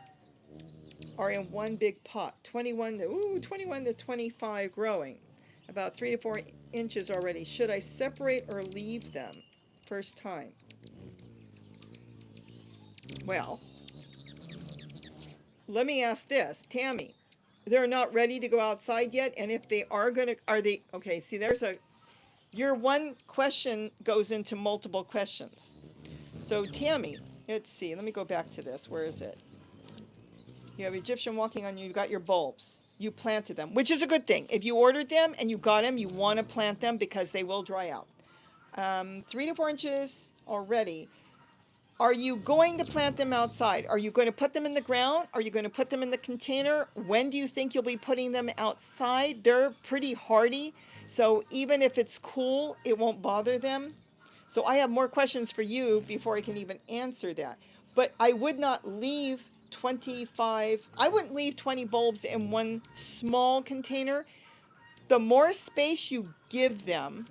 are in one big pot, 21 to 25 growing, about 3 to 4 inches already. Should I separate or leave them first time? Well, let me ask this, Tammy. They're not ready to go outside yet, and if they are gonna, are they, okay, see your one question goes into multiple questions. So Tammy, let's see, let me go back to this, where is it? You have Egyptian walking on you, you got your bulbs. You planted them, which is a good thing. If you ordered them and you got them, you want to plant them because they will dry out. 3 to 4 inches already. Are you going to plant them outside? Are you going to put them in the ground? Are you going to put them in the container? When do you think you'll be putting them outside? They're pretty hardy, so even if it's cool, it won't bother them. So I have more questions for you before I can even answer that. But I would not leave 25, I wouldn't leave 20 bulbs in one small container. The more space you give them,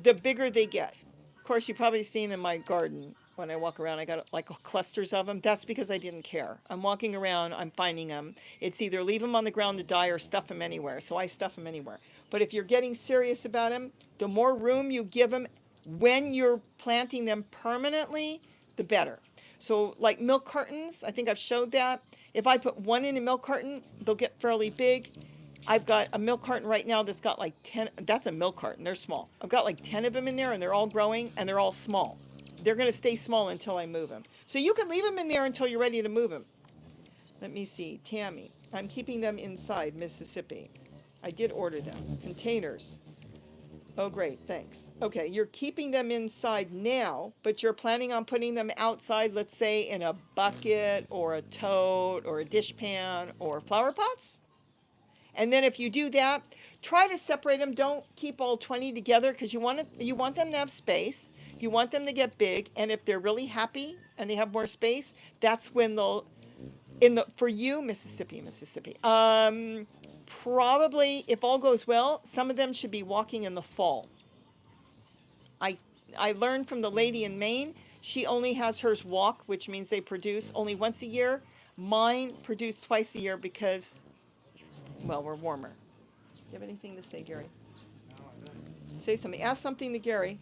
the bigger they get. Of course, you've probably seen in my garden when I walk around, I got like clusters of them. That's because I didn't care. I'm walking around, I'm finding them. It's either leave them on the ground to die or stuff them anywhere. So I stuff them anywhere. But if you're getting serious about them, the more room you give them when you're planting them permanently, the better. So like milk cartons, I think I've showed that. If I put one in a milk carton, they'll get fairly big. I've got a milk carton right now that's got like 10, that's a milk carton, they're small. I've got like 10 of them in there and they're all growing and they're all small. They're gonna stay small until I move them. So you can leave them in there until you're ready to move them. Let me see, Tammy, I'm keeping them inside Mississippi. I did order them, containers. Oh great, thanks. Okay, you're keeping them inside now, but you're planning on putting them outside, let's say in a bucket or a tote or a dishpan or flower pots? And then if you do that, try to separate them. Don't keep all 20 together because you want them to have space. You want them to get big. And if they're really happy and they have more space, that's when they'll, for you, Mississippi, probably if all goes well, some of them should be walking in the fall. I learned from the lady in Maine, she only has hers walk, which means they produce only once a year. Mine produce twice a year because, well, we're warmer. Do you have anything to say, Gary? Say something. Ask something to Gary.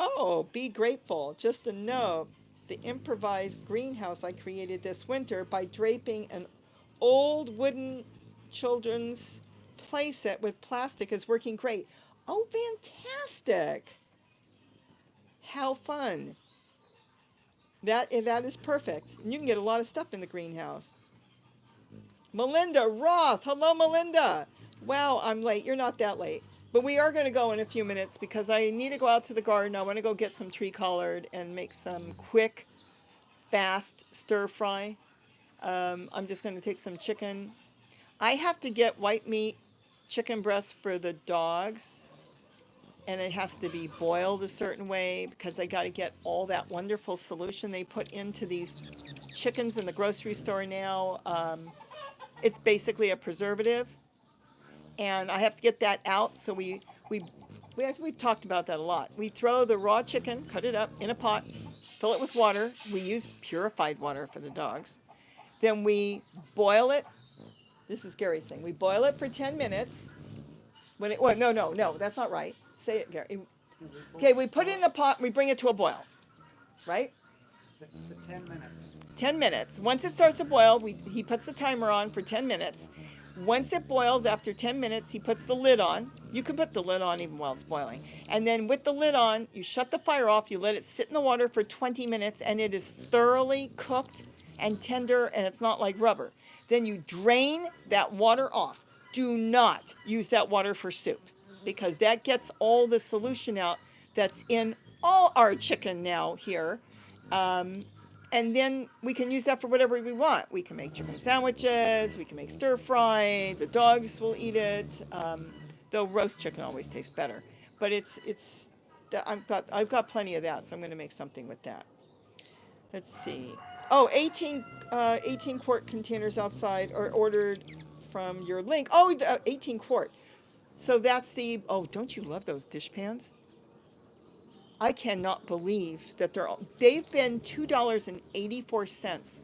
Oh, be grateful. Just a note. the improvised greenhouse I created this winter by draping an old wooden children's play set with plastic is working great. Oh, fantastic. How fun. That is perfect. And you can get a lot of stuff in the greenhouse. Melinda Roth. Hello, Melinda. Wow, I'm late. You're not that late. But we are going to go in a few minutes because I need to go out to the garden. I want to go get some tree collard and make some quick, fast stir fry. I'm just going to take some chicken. I have to get white meat chicken breast for the dogs. And it has to be boiled a certain way because I got to get all that wonderful solution they put into these chickens in the grocery store now. It's basically a preservative, and I have to get that out. So we've talked about that a lot. We throw the raw chicken, cut it up in a pot, fill it with water. We use purified water for the dogs. Then we boil it. This is Gary's thing. We boil it for 10 minutes. No, that's not right. Say it, Gary. Okay, we put it in a pot and we bring it to a boil, right? For 10 minutes. 10 minutes. Once it starts to boil, he puts the timer on for 10 minutes. Once it boils, after 10 minutes, he puts the lid on. You can put the lid on even while it's boiling. And then with the lid on, you shut the fire off, you let it sit in the water for 20 minutes, and it is thoroughly cooked and tender, and it's not like rubber. Then you drain that water off. Do not use that water for soup, because that gets all the solution out that's in all our chicken now here. And then we can use that for whatever we want. We can make chicken sandwiches, we can make stir fry, the dogs will eat it. Though roast chicken always tastes better. But I've got plenty of that, so I'm going to make something with that. Let's see. Oh, 18 quart containers outside are ordered from your link. Oh, 18 quart. So that's oh, don't you love those dish pans? I cannot believe that they've been $2.84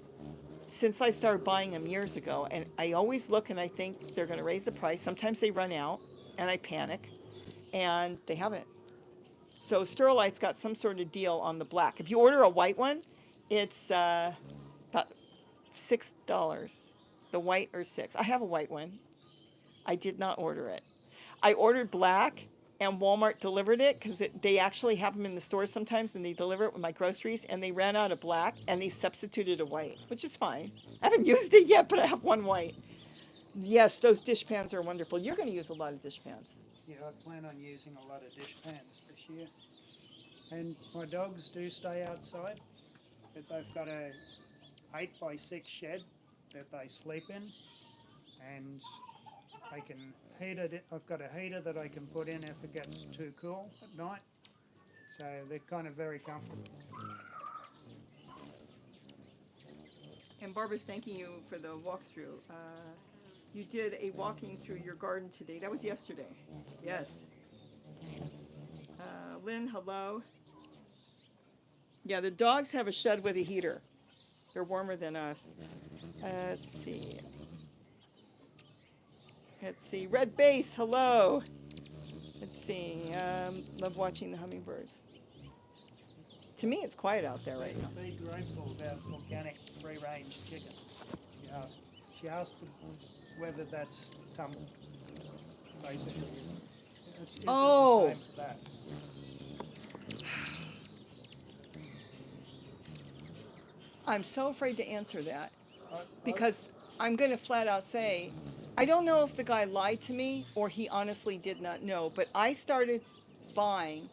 since I started buying them years ago. And I always look and I think they're going to raise the price. Sometimes they run out and I panic, and they haven't. So Sterlite's got some sort of deal on the black. If you order a white one, it's about $6. The white or $6. I have a white one. I did not order it. I ordered black, and Walmart delivered it because they actually have them in the stores sometimes, and they deliver it with my groceries, and they ran out of black, and they substituted a white, which is fine. I haven't used it yet, but I have one white. Yes, those dish pans are wonderful. You're going to use a lot of dish pans. Yeah, I plan on using a lot of dish pans this year. And my dogs do stay outside, but they've got a 8x6 shed that they sleep in, and I can heat it. I've got a heater that I can put in if it gets too cool at night, so they're kind of very comfortable. And Barbara's thanking you for the walkthrough. You did a walking through your garden today. That was yesterday. Yes. Lynn, hello. Yeah, the dogs have a shed with a heater. They're warmer than us. Let's see. Red Base, hello. Let's see. Love watching the hummingbirds. To me, it's quiet out there right now. Feed Grateful about organic free-range chicken. She asked whether that's tumble, basically. Oh. The same as that. I'm so afraid to answer that because I'm going to flat out say, I don't know if the guy lied to me or he honestly did not know, but I started buying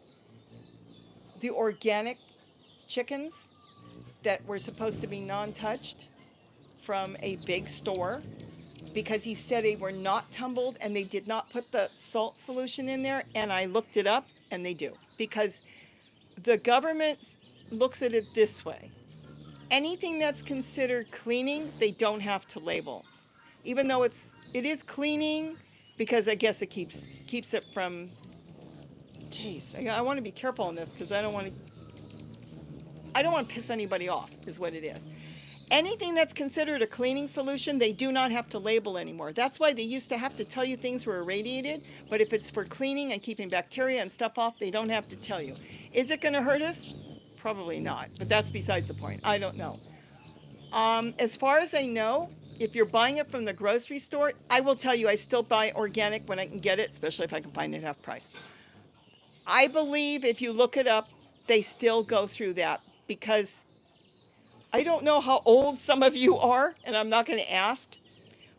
the organic chickens that were supposed to be non-touched from a big store because he said they were not tumbled and they did not put the salt solution in there, and I looked it up and they do, because the government looks at it this way. Anything that's considered cleaning, they don't have to label, even though it is cleaning, because I guess it keeps it from. Jeez, I want to be careful on this because I don't want to piss anybody off, is what it is. Anything that's considered a cleaning solution, they do not have to label anymore. That's why they used to have to tell you things were irradiated, but if it's for cleaning and keeping bacteria and stuff off, they don't have to tell you. Is it going to hurt us? Probably not, but that's besides the point. I don't know. As far as I know, if you're buying it from the grocery store, I will tell you I still buy organic when I can get it, especially if I can find it half price. I believe if you look it up, they still go through that because I don't know how old some of you are, and I'm not going to ask,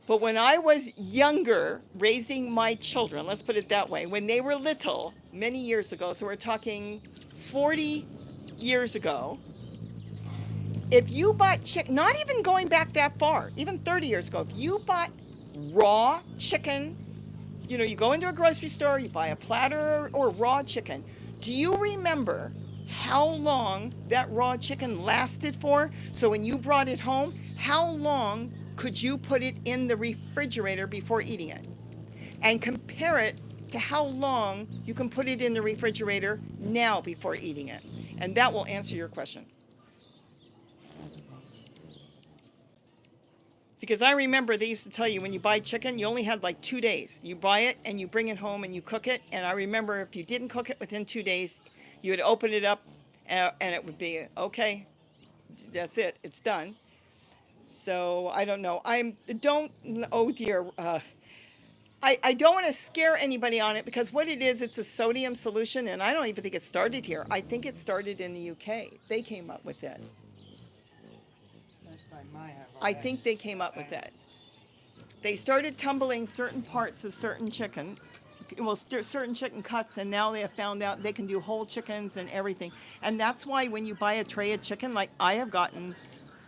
but when I was younger, raising my children, let's put it that way, when they were little, many years ago, so we're talking 40 years ago, if you bought chicken, not even going back that far, even 30 years ago, if you bought raw chicken, you know, you go into a grocery store, you buy a platter or raw chicken. Do you remember how long that raw chicken lasted for? So when you brought it home, how long could you put it in the refrigerator before eating it? And compare it to how long you can put it in the refrigerator now before eating it. And that will answer your question. Because I remember they used to tell you when you buy chicken, you only had like 2 days. You buy it and you bring it home and you cook it. And I remember if you didn't cook it within 2 days, you would open it up and it would be, okay, that's it, it's done. So I don't know. Oh dear. I don't want to scare anybody on it because what it is, it's a sodium solution. And I don't even think it started here. I think it started in the UK. They came up with it. I think they came up with it. They started tumbling certain parts of certain chicken, well, certain chicken cuts, and now they have found out they can do whole chickens and everything. And that's why when you buy a tray of chicken, like I have gotten,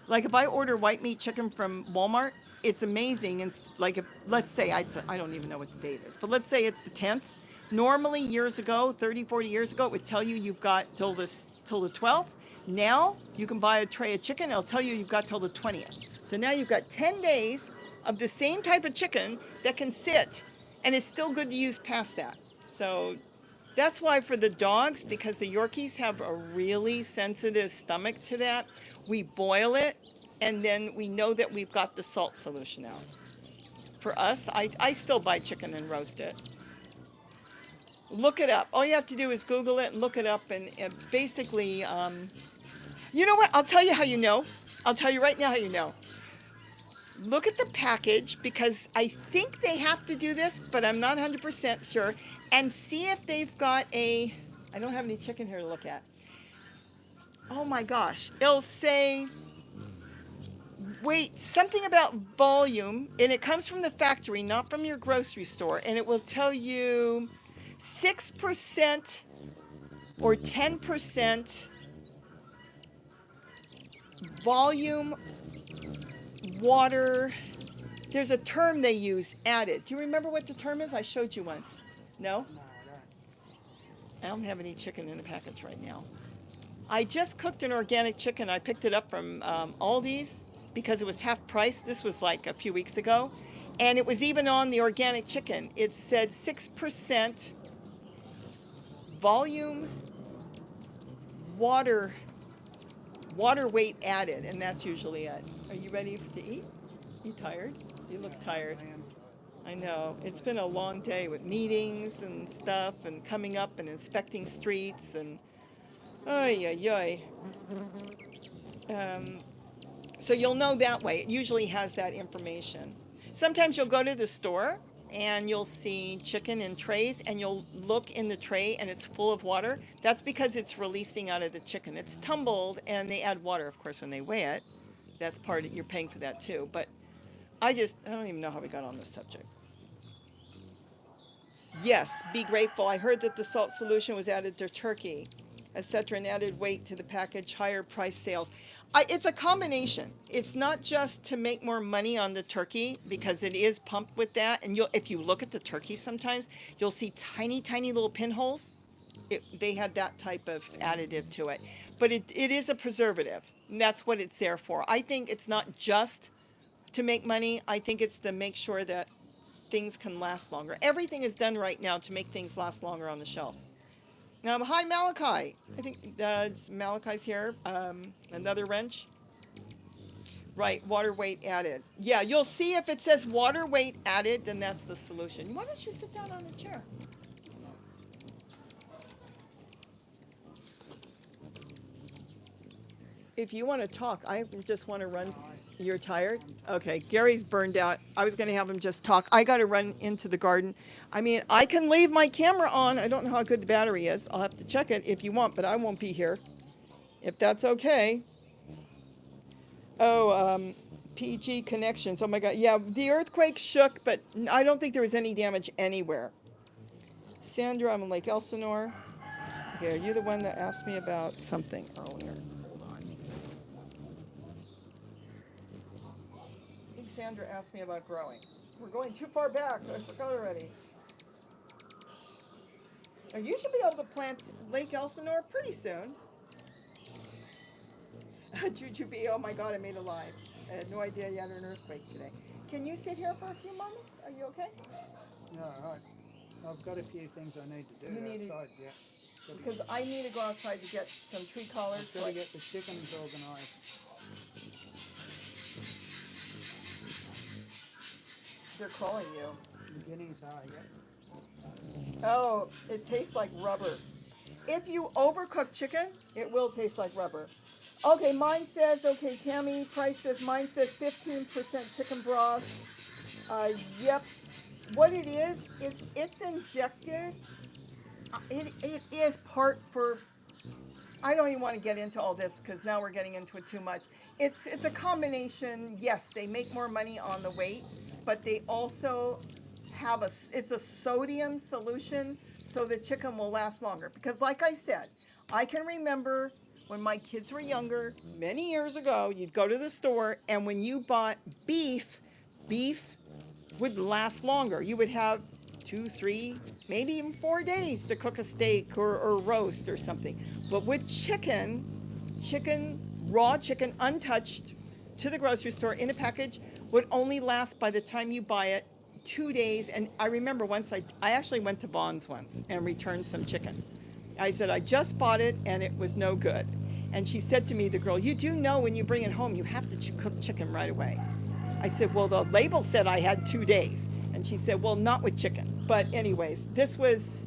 like if I order white meat chicken from Walmart, it's amazing. And like if, let's say, I don't even know what the date is, but let's say it's the 10th. Normally years ago, 30, 40 years ago, it would tell you you've got till the 12th. Now you can buy a tray of chicken, it'll tell you you've got till the 20th. So now you've got 10 days of the same type of chicken that can sit, and it's still good to use past that. So that's why for the dogs, because the Yorkies have a really sensitive stomach to that, we boil it, and then we know that we've got the salt solution out. For us, I still buy chicken and roast it. Look it up. All you have to do is Google it and look it up, and it's basically, you know what? I'll tell you how you know. I'll tell you right now how you know. Look at the package, because I think they have to do this, but I'm not 100% sure, and see if they've got I don't have any chicken here to look at. Oh my gosh. It'll say, wait, something about volume, and it comes from the factory, not from your grocery store, and it will tell you 6% or 10% volume water. There's a term they use, added. Do you remember what the term is? I showed you once. No? I don't have any chicken in the package right now. I just cooked an organic chicken. I picked it up from Aldi's because it was half price. This was like a few weeks ago. And it was even on the organic chicken. It said 6% volume water weight added, and that's usually it. Are you ready to eat? You tired? You look tired. I know. It's been a long day with meetings and stuff and coming up and inspecting streets and so you'll know that way. It usually has that information. Sometimes you'll go to the store and you'll see chicken in trays and you'll look in the tray and it's full of water. That's because it's releasing out of the chicken. It's tumbled and they add water, of course, when they weigh it. That's part of, you're paying for that too. But I don't even know how we got on this subject. Yes, be grateful. I heard that the salt solution was added to turkey, etc., and added weight to the package, higher price sales. It's a combination. It's not just to make more money on the turkey, because it is pumped with that. And if you look at the turkey sometimes, you'll see tiny, tiny little pinholes. They had that type of additive to it. But it is a preservative, and that's what it's there for. I think it's not just to make money. I think it's to make sure that things can last longer. Everything is done right now to make things last longer on the shelf. Hi, Malachi. I think Malachi's here. Another wrench. Right, water weight added. Yeah, you'll see if it says water weight added, then that's the solution. Why don't you sit down on the chair? If you want to talk, I just want to run. No, You're tired? I'm Okay, Gary's burned out. I was going to have him just talk. I got to run into the garden. I mean, I can leave my camera on. I don't know how good the battery is. I'll have to check it if you want, but I won't be here. If that's okay. Oh, PG connections. Oh my God. Yeah, the earthquake shook, but I don't think there was any damage anywhere. Sandra, I'm in Lake Elsinore. Okay, are you the one that asked me about something earlier? Hold on. I think Sandra asked me about growing. We're going too far back. I forgot already. Now, you should be able to plant Lake Elsinore pretty soon. Jujubee, oh my God, I made a live. I had no idea you had an earthquake today. Can you sit here for a few moments? Are you okay? all right. I've got a few things I need to do You need to- outside. Yeah. Because I need to go outside to get some tree collars. I've got to get the chickens organised. They're calling you. The guineas are, yeah. Oh, it tastes like rubber. If you overcook chicken, it will taste like rubber. Okay, mine says, okay, Tammy Price says, mine says 15% chicken broth. Yep. What it is, it's injected. It is part for, I don't even want to get into all this because now we're getting into it too much. It's a combination. Yes, they make more money on the weight, but they also have it's a sodium solution so the chicken will last longer. Because like I said, I can remember when my kids were younger, many years ago, you'd go to the store and when you bought beef would last longer. You would have 2, 3, maybe even 4 days to cook a steak or roast or something. But with chicken, raw chicken, untouched, to the grocery store in a package, would only last by the time you buy it 2 days. And I remember once I actually went to Bonds once and returned some chicken. I said, I just bought it and it was no good. And she said to me, the girl, you do know when you bring it home, you have to cook chicken right away. I said, well, the label said I had 2 days. And she said, well, not with chicken. But anyways, that was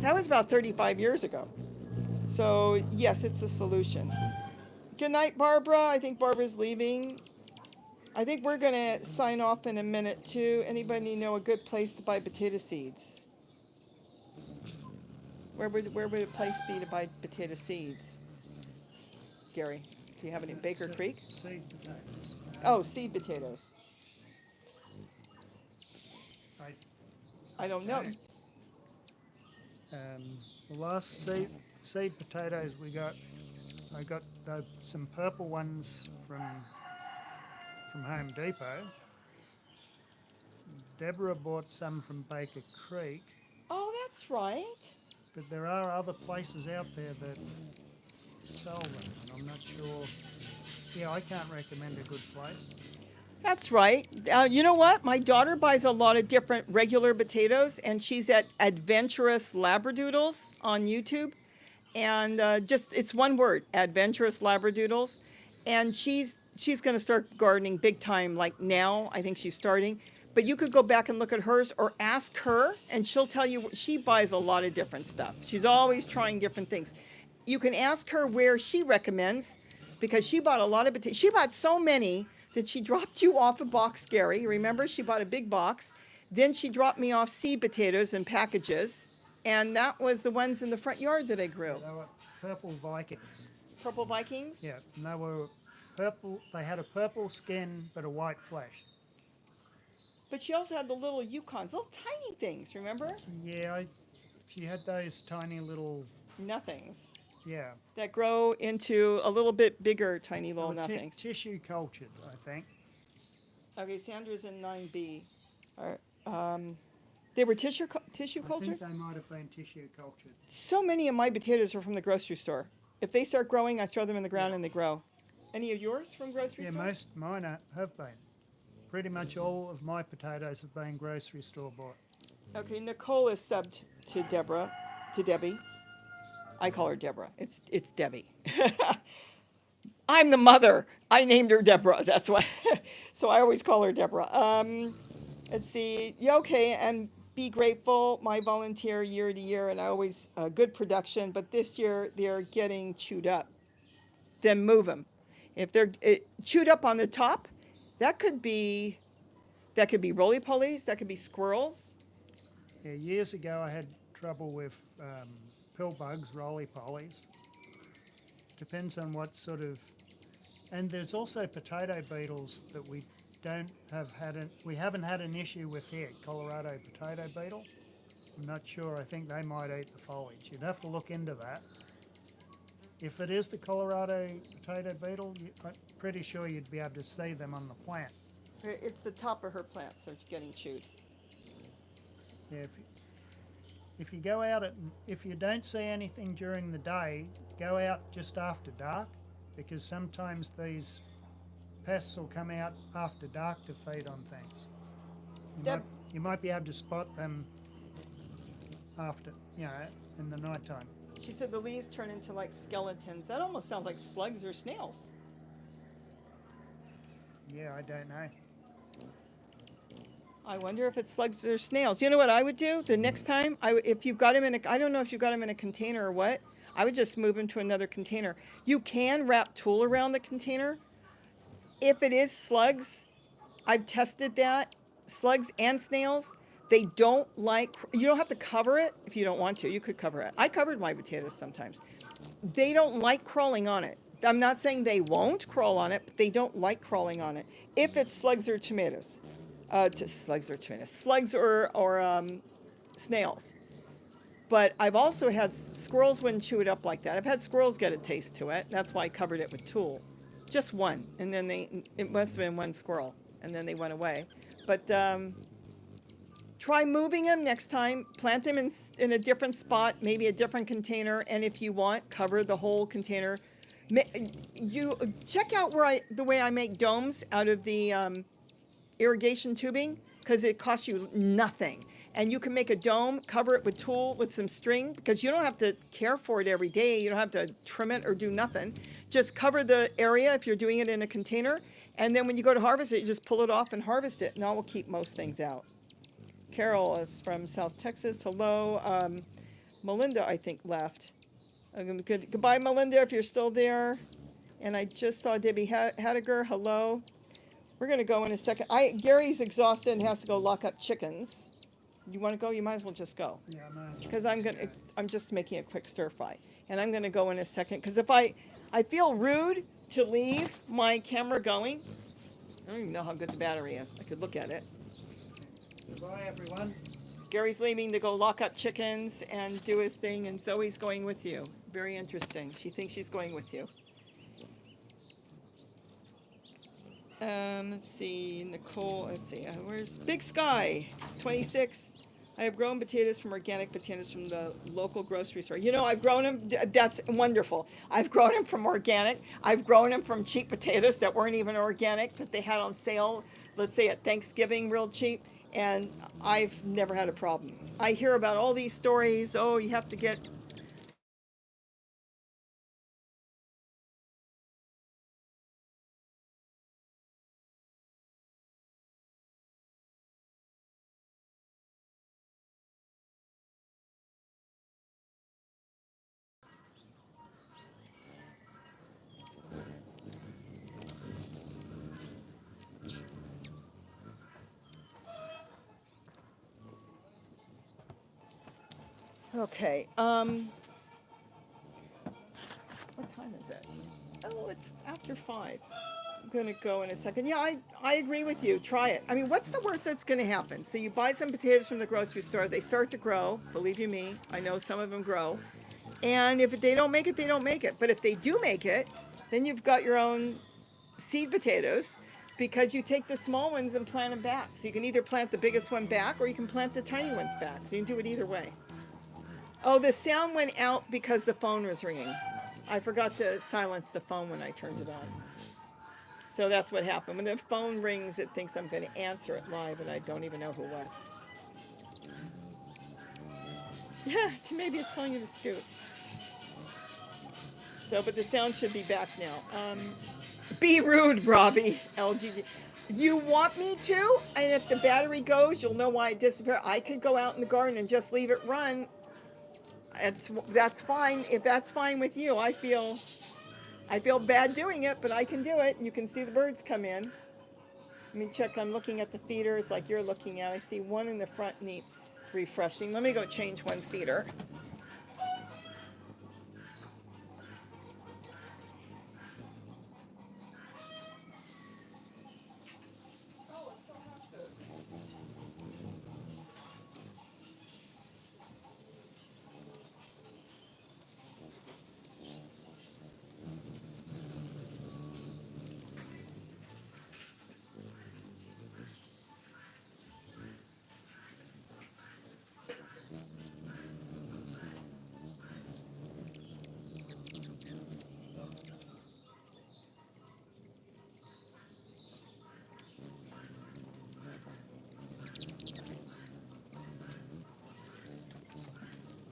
about 35 years ago. So yes, it's a solution. Good night, Barbara. I think Barbara's leaving. I think we're gonna sign off in a minute too. Anybody know a good place to buy potato seeds? Where would a place be to buy potato seeds? Gary, do you have any? Baker Creek? Seed potatoes. Oh, seed potatoes. I I don't know. The last seed potatoes I got some purple ones from Home Depot. Deborah bought some from Baker Creek, Oh, that's right. but there are other places out there that sell them, and I'm not sure. Yeah, I can't recommend a good place. That's right. You know what? My daughter buys a lot of different regular potatoes, and she's at Adventurous Labradoodles on YouTube. And just it's one word, Adventurous Labradoodles. And she's going to start gardening big time, like now. I think she's starting. But you could go back and look at hers or ask her, and she'll tell you. She buys a lot of different stuff. She's always trying different things. You can ask her where she recommends because she bought a lot of potatoes. She bought so many that she dropped you off a box, Gary. Remember, she bought a big box. Then she dropped me off seed potatoes in packages. And that was the ones in the front yard that I grew. They were purple Vikings. Purple Vikings? Yeah, and they were purple. They had a purple skin but a white flesh. But she also had the little Yukons, little tiny things, remember? Yeah, she had those tiny little Nothings. yeah. That grow into a little bit bigger, tiny little They were nothings. tissue cultured, I think. Okay, Sandra's in 9B. All right, they were tissue I cultured? think they might have been tissue cultured. So many of my potatoes are from the grocery store. If they start growing, I throw them in the ground and they grow. Any of yours from grocery Yeah, store? most mine have been. Pretty much all of my potatoes have been grocery store bought. Okay, Nicole is subbed to Debbie. I call her Deborah. It's Debbie. I'm the mother. I named her Deborah. That's why. So I always call her Deborah. Let's see. Yeah, okay, and be grateful. My volunteer year to year, and I always good production. But this year they're getting chewed up. then move them. If they're chewed up on the top, that could be roly-polies, that could be squirrels. Yeah, years ago I had trouble with pill bugs, roly-polies. Depends on what sort of, and there's also potato beetles that we haven't had an issue with here. Colorado potato beetle. I'm not sure. I think they might eat the foliage. You'd have to look into that. If it is the Colorado potato beetle, I'm pretty sure you'd be able to see them on the plant. It's the top of her plant, so it's getting chewed. Yeah, if you go out if you don't see anything during the day, go out just after dark, because sometimes these pests will come out after dark to feed on things. You might be able to spot them after, in the nighttime. She said the leaves turn into like skeletons. That almost sounds like slugs or snails. Yeah, I don't know. I wonder if it's slugs or snails. You know what I would do the next time? If you've got them I don't know if you've got them in a container or what. I would just move them to another container. You can wrap tulle around the container. If it is slugs, I've tested that. Slugs and snails, they don't like, you don't have to cover it if you don't want to. You could cover it. I covered my potatoes sometimes. They don't like crawling on it. I'm not saying they won't crawl on it, but they don't like crawling on it. If it's slugs or tomatoes. Slugs or snails. But I've also had squirrels wouldn't chew it up like that. I've had squirrels get a taste to it. That's why I covered it with tulle. Just one, and then it must have been one squirrel, and then they went away. But try moving them next time. Plant them in a different spot, maybe a different container, and if you want, cover the whole container. You check out the way I make domes out of the irrigation tubing, because it costs you nothing. And you can make a dome, cover it with tulle, with some string, because you don't have to care for it every day. You don't have to trim it or do nothing. Just cover the area if you're doing it in a container. And then when you go to harvest it, you just pull it off and harvest it. And that will keep most things out. Carol is from South Texas. Hello. Melinda, I think, left. Goodbye, Melinda, if you're still there. And I just saw Debbie Hadiger. Hello. We're going to go in a second. Gary's exhausted and has to go lock up chickens. You want to go? You might as well just go. Yeah, I might. Because I'm just making a quick stir fry. And I'm going to go in a second. Because if I feel rude to leave my camera going. I don't even know how good the battery is. I could look at it. Goodbye, everyone. Gary's leaving to go lock up chickens and do his thing. And Zoe's going with you. Very interesting. She thinks she's going with you. Let's see, Nicole, let's see, where's Big Sky, 26. I have grown potatoes from organic potatoes from the local grocery store. You know, I've grown them, that's wonderful. I've grown them from organic. I've grown them from cheap potatoes that weren't even organic, that they had on sale, let's say at Thanksgiving, real cheap. And I've never had a problem. I hear about all these stories, oh, you have to get okay, what time is it? Oh, it's after 5. I'm gonna go in a second. Yeah, I agree with you. Try it. I mean, what's the worst that's gonna happen? So you buy some potatoes from the grocery store. They start to grow. Believe you me, I know some of them grow. And if they don't make it, they don't make it. But if they do make it, then you've got your own seed potatoes, because you take the small ones and plant them back. So you can either plant the biggest one back, or you can plant the tiny ones back. So you can do it either way. Oh, the sound went out because the phone was ringing. I forgot to silence the phone when I turned it on. So that's what happened. When the phone rings, it thinks I'm going to answer it live, and I don't even know who it was. Yeah, maybe it's telling you to scoot. So, but the sound should be back now. Be rude, Robbie, LGG. You want me to? And if the battery goes, you'll know why it disappeared. I could go out in the garden and just leave it run. That's fine. If that's fine with you, I feel I feel bad doing it, but I can do it. You can see the birds come in. Let me check. I'm looking at the feeders like you're looking at. I see one in the front needs refreshing. Let me go change one feeder.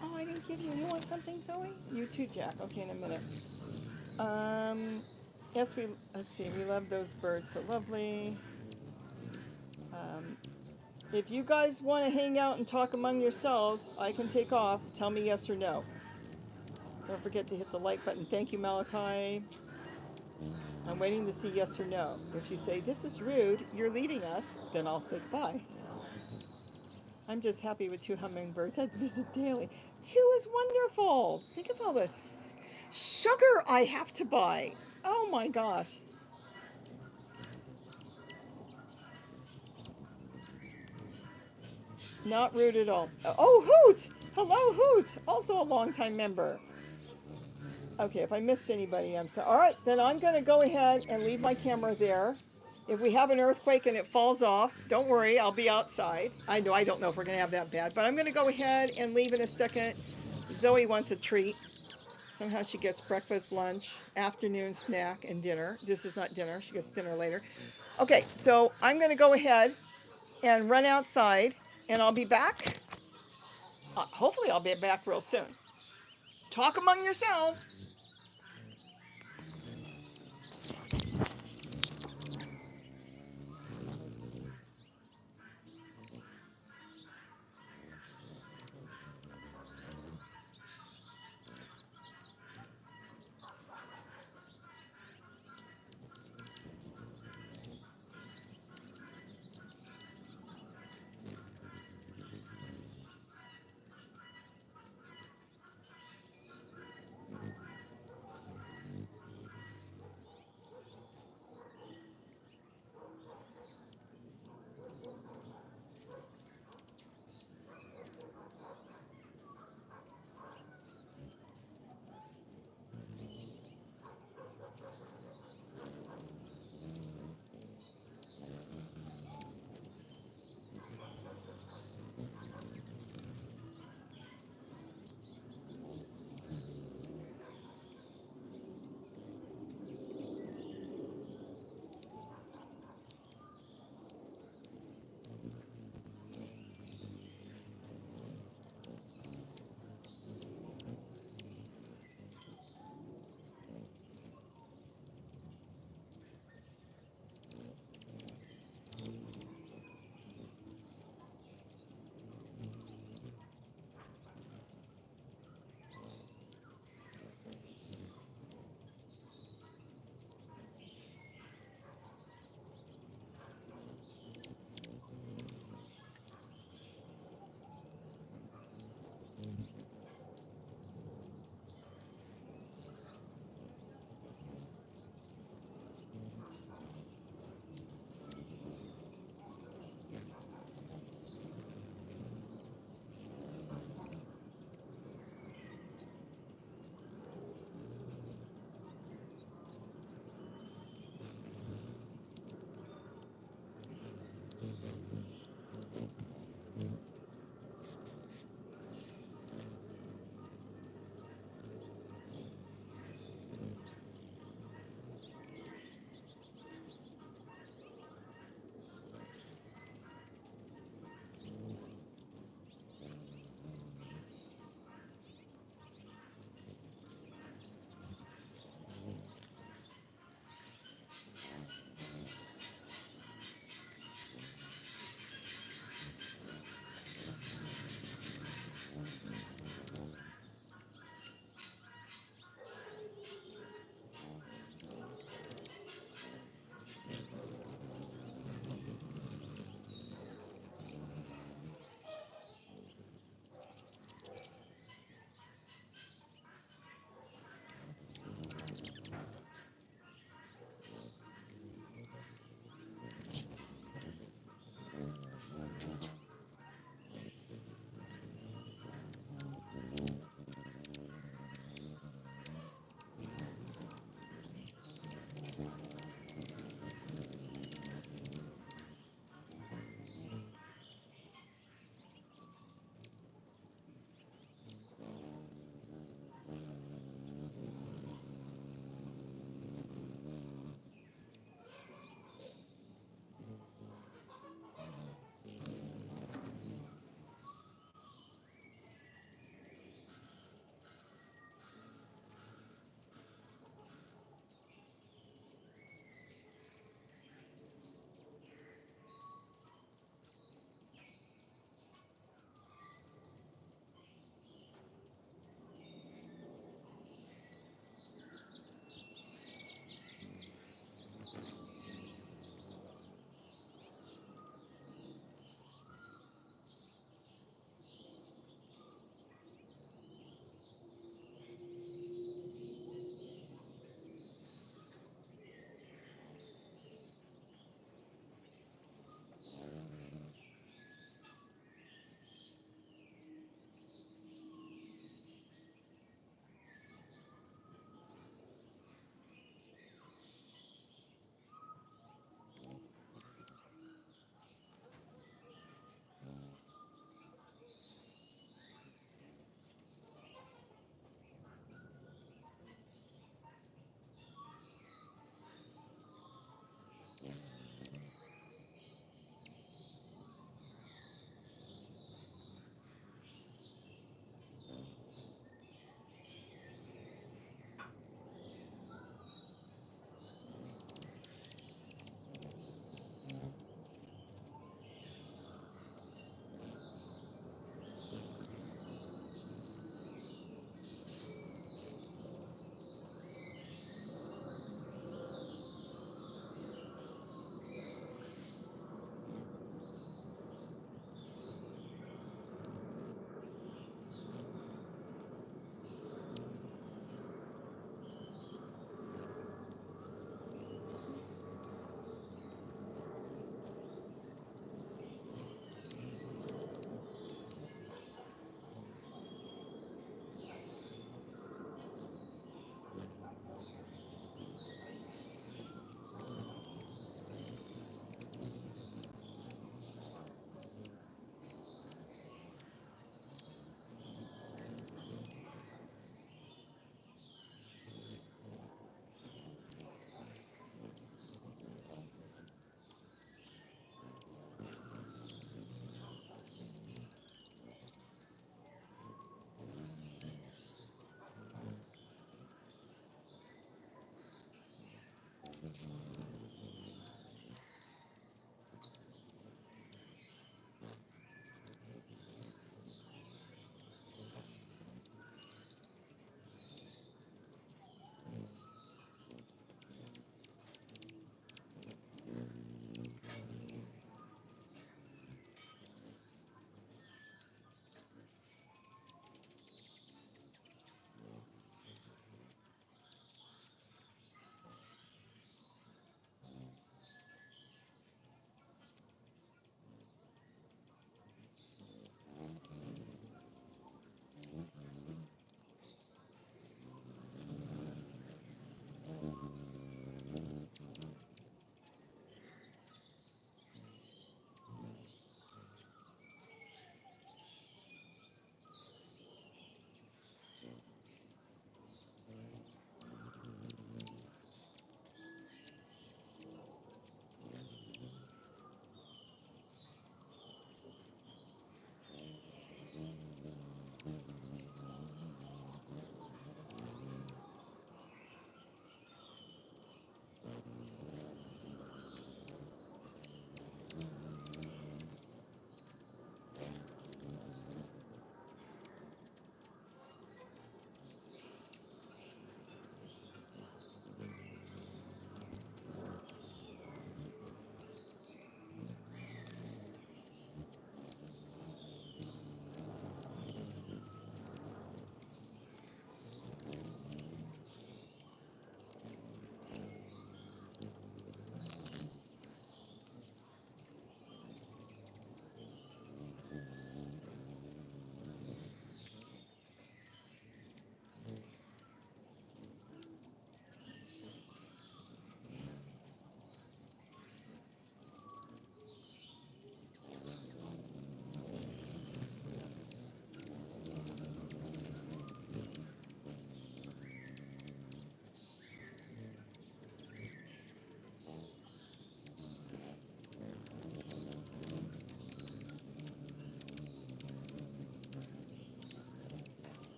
Oh, I didn't give you. You want something, Zoe? You too, Jack. Okay, in a minute. Yes, let's see. We love those birds. So lovely. Um, if you guys want to hang out and talk among yourselves, I can take off. Tell me yes or no. Don't forget to hit the like button. Thank you, Malachi. I'm waiting to see yes or no. If you say, this is rude, you're leaving us, then I'll say goodbye. I'm just happy with 2 hummingbirds. I'd visit daily. 2 is wonderful. Think of all this sugar I have to buy. Oh my gosh. Not rude at all. Oh, Hoot! Hello, Hoot! Also a longtime member. Okay, if I missed anybody, I'm sorry. All right, then I'm going to go ahead and leave my camera there. If we have an earthquake and it falls off, don't worry, I'll be outside. I don't know if we're going to have that bad, but I'm going to go ahead and leave in a second. Zoe wants a treat. Somehow she gets breakfast, lunch, afternoon snack, and dinner. This is not dinner. She gets dinner later. Okay, so I'm going to go ahead and run outside, and I'll be back. Hopefully I'll be back real soon. Talk among yourselves.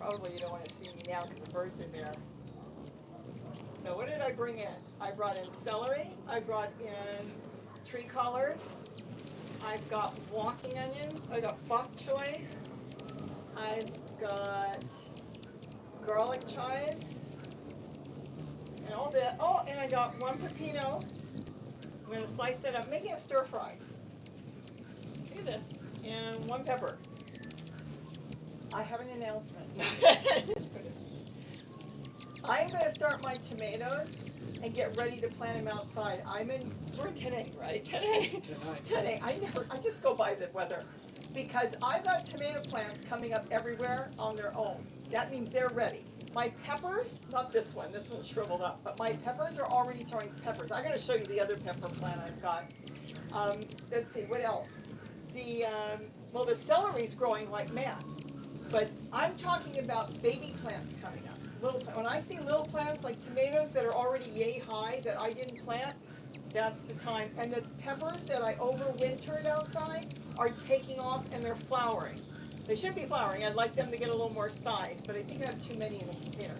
Probably you don't want to see me now because the birds are there. So what did I bring in? I brought in celery. I brought in tree collard. I've got walking onions. I got bok choy. I've got garlic chives. And all that. Oh, and I got one pepino. I'm going to slice it up, making a stir fry. Look at this. And one pepper. I have an announcement. I'm going to start my tomatoes and get ready to plant them outside. We're in today, right? Today. I just go by the weather. Because I've got tomato plants coming up everywhere on their own. That means they're ready. My peppers, not this one's shriveled up, but my peppers are already throwing peppers. I'm going to show you the other pepper plant I've got. Let's see, what else? The celery's growing like mad. But I'm talking about baby plants coming up. When I see little plants like tomatoes that are already yay high that I didn't plant, that's the time. And the peppers that I overwintered outside are taking off and they're flowering. They should be flowering. I'd like them to get a little more size, but I think I have too many in the container.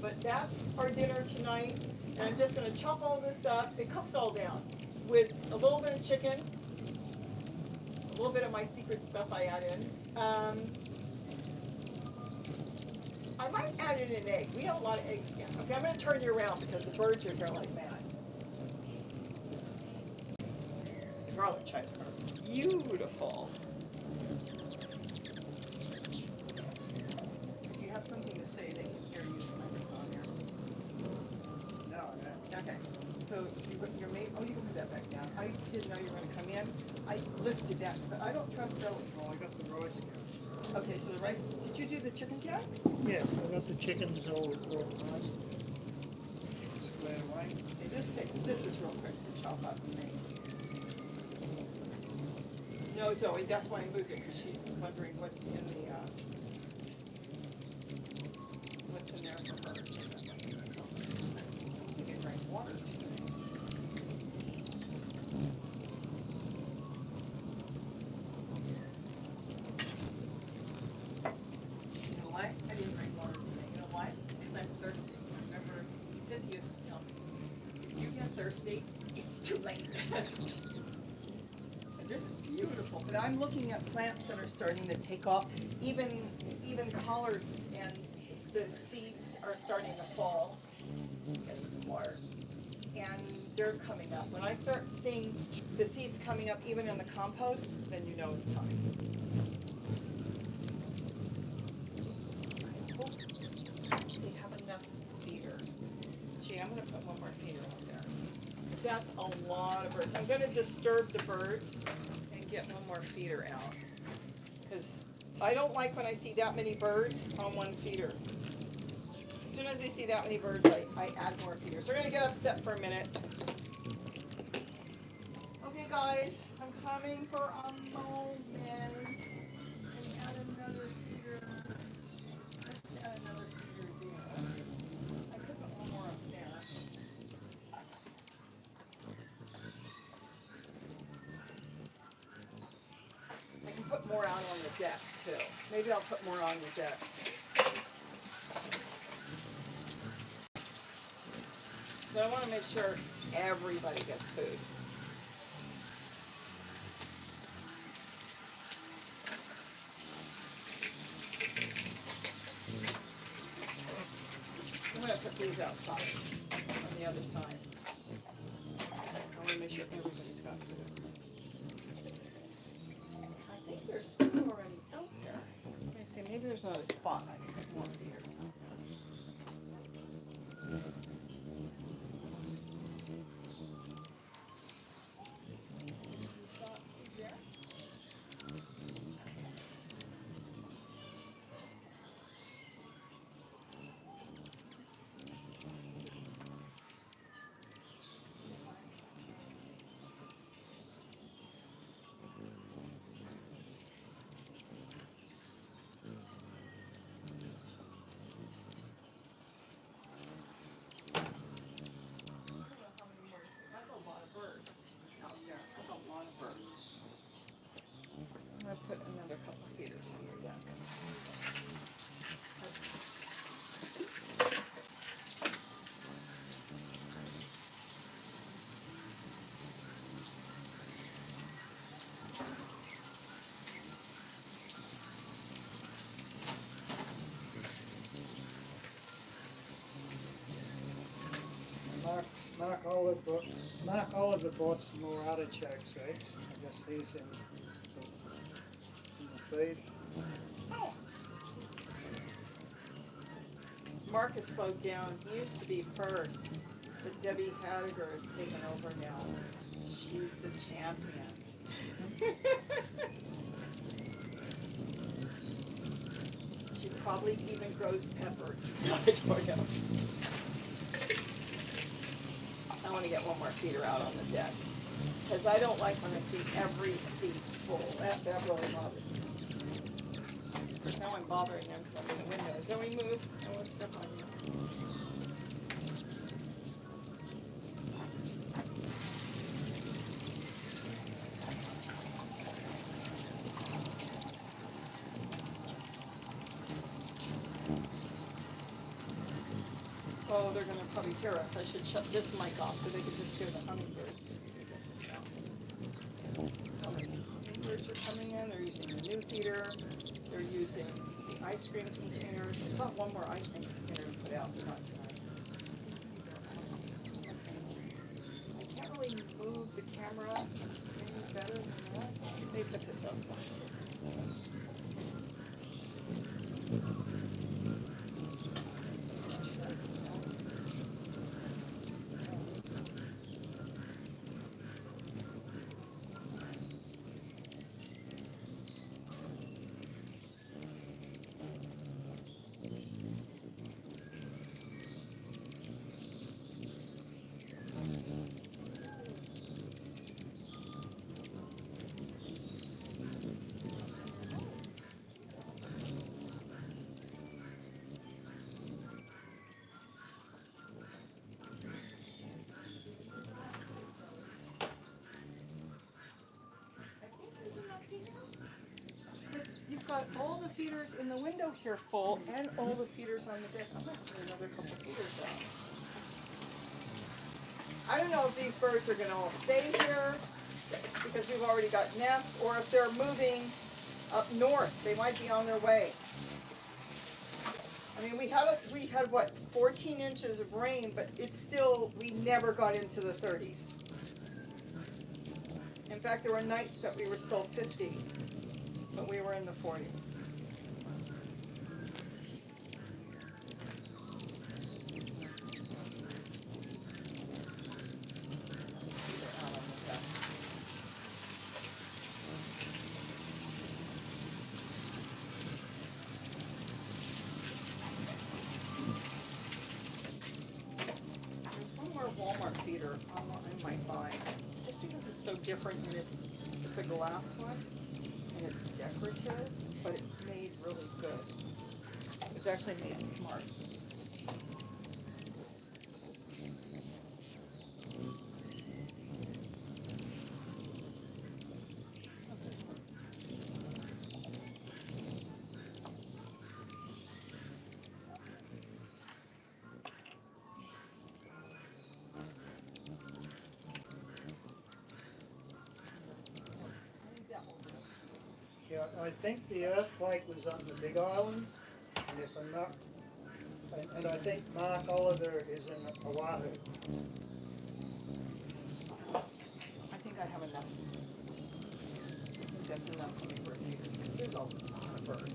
But that's our dinner tonight. And I'm just going to chop all this up. It cooks all down with a little bit of chicken, a little bit of my secret stuff I add in. I might add in an egg. We have a lot of eggs again. Okay, I'm going to turn you around because the birds are here like mad. The garlic chives are beautiful. If you have something to say, they can hear you from microphone here. No, no. Okay. So your maid. Oh, you can put that back down. I didn't know you were going to come in. I lifted that, but I don't trust those. Well, I got the rice again. Okay, so the rice. Did you do the chicken yet? Yes, I got the chickens all organized. Squared away. Okay, this is real quick to chop up and make. No, Zoe, that's why I moved it, because she's wondering what's in there for her. I think I drank water today. You know why? I didn't drink water today. You know why? Because I'm thirsty. Remember, Cynthia used to tell me, if you get thirsty, it's too late. This is beautiful, but I'm looking at plants that are starting to take off. Even collards and the seeds are starting to fall. Getting some water. And they're coming up. When I start seeing the seeds coming up even in the compost, then you know it's coming. I hope they have enough feeders. Gee, I'm going to put one more feeder out there. That's a lot of birds. I'm going to disturb the birds and get one more feeder out. Because I don't like when I see that many birds on one feeder. As soon as I see that many birds, I add more feeders. We're going to get upset for a minute. Okay, guys, I'm coming for a moment. And add another feeder. Let's add another feeder there. I could put one more up there. I can put more out on the deck, too. Maybe I'll put more on the deck. So I want to make sure everybody gets food. I'm going to put these outside on the other side. I want to make sure everybody's got food. I think there's food already out there. Let me see, maybe there's not a spot. I can put more feeders. Put another couple of feeders on your deck. Let's Mark Oliver bought some more artichokes eggs. I guess he's in the feed. Oh. Mark has slowed down. He used to be first, but Debbie Haddiger has taken over now. She's the champion. She probably even grows peppers. I don't know. I want to get one more feeder out on the deck. Because I don't like when I see every seat full. That really bothers me. Of course, now I'm bothering them because I'm in the window. So we move. I won't step on you. Oh, they're going to probably hear us. I should shut this mic off so they can just hear the hummingbirds. Hummingbirds are coming in. They're using the new feeder. They're using the ice cream containers. I saw one more ice cream container to put out, but not tonight. I can't really move the camera any better than that. Let me put this outside. You've got all the feeders in the window here full and all the feeders on the deck. I'm going to put another couple feeders out. I don't know if these birds are going to all stay here because we've already got nests, or if they're moving up north. They might be on their way. I mean, we had what, 14 inches of rain, but it's still, we never got into the 30s. In fact, there were nights that we were still 50. But we were in the 40s. There's one more Walmart feeder I might buy, just because it's so different and it's a glass one. And it's decorative, but it's made really good. It's actually made smart. Yeah, I think the earthquake was on the Big Island, and if I'm not, and I think Mark Oliver is in Oahu. I think I have enough. I think that's enough for me for a feeder, because there's a lot of birds.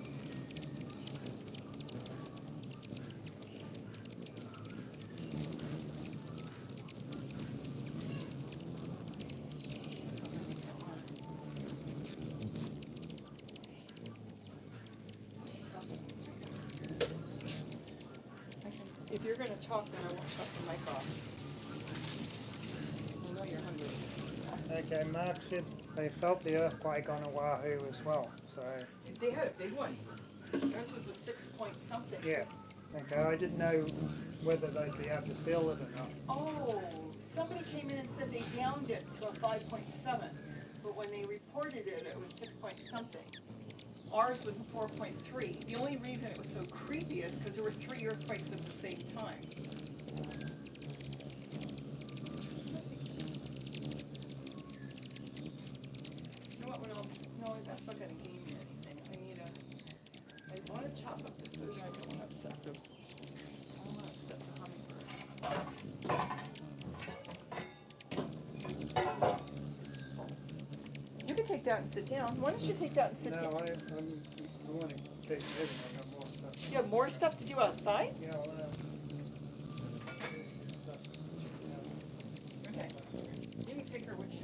If you're going to talk, then I won't shut the mic off. I know you're hungry. Okay, Mark said they felt the earthquake on Oahu as well, so... They had a big one. Theirs was a 6 point something. Yeah. Okay, I didn't know whether they'd be able to feel it or not. Oh, somebody came in and said they downed it to a 5.7, but when they reported it, it was 6 point something. Ours was 4.3. The only reason it was so creepy is because there were 3 earthquakes at the same time. You know what? No, that's not going to gain me anything. I want to chop up the food. I don't want to upset the hummingbird. that and sit down. Why don't you take that and sit No, down? I want to keep moving. I got more stuff. You have more stuff to do outside? Yeah, I want to do some stuff. Okay. Let me pick her with you.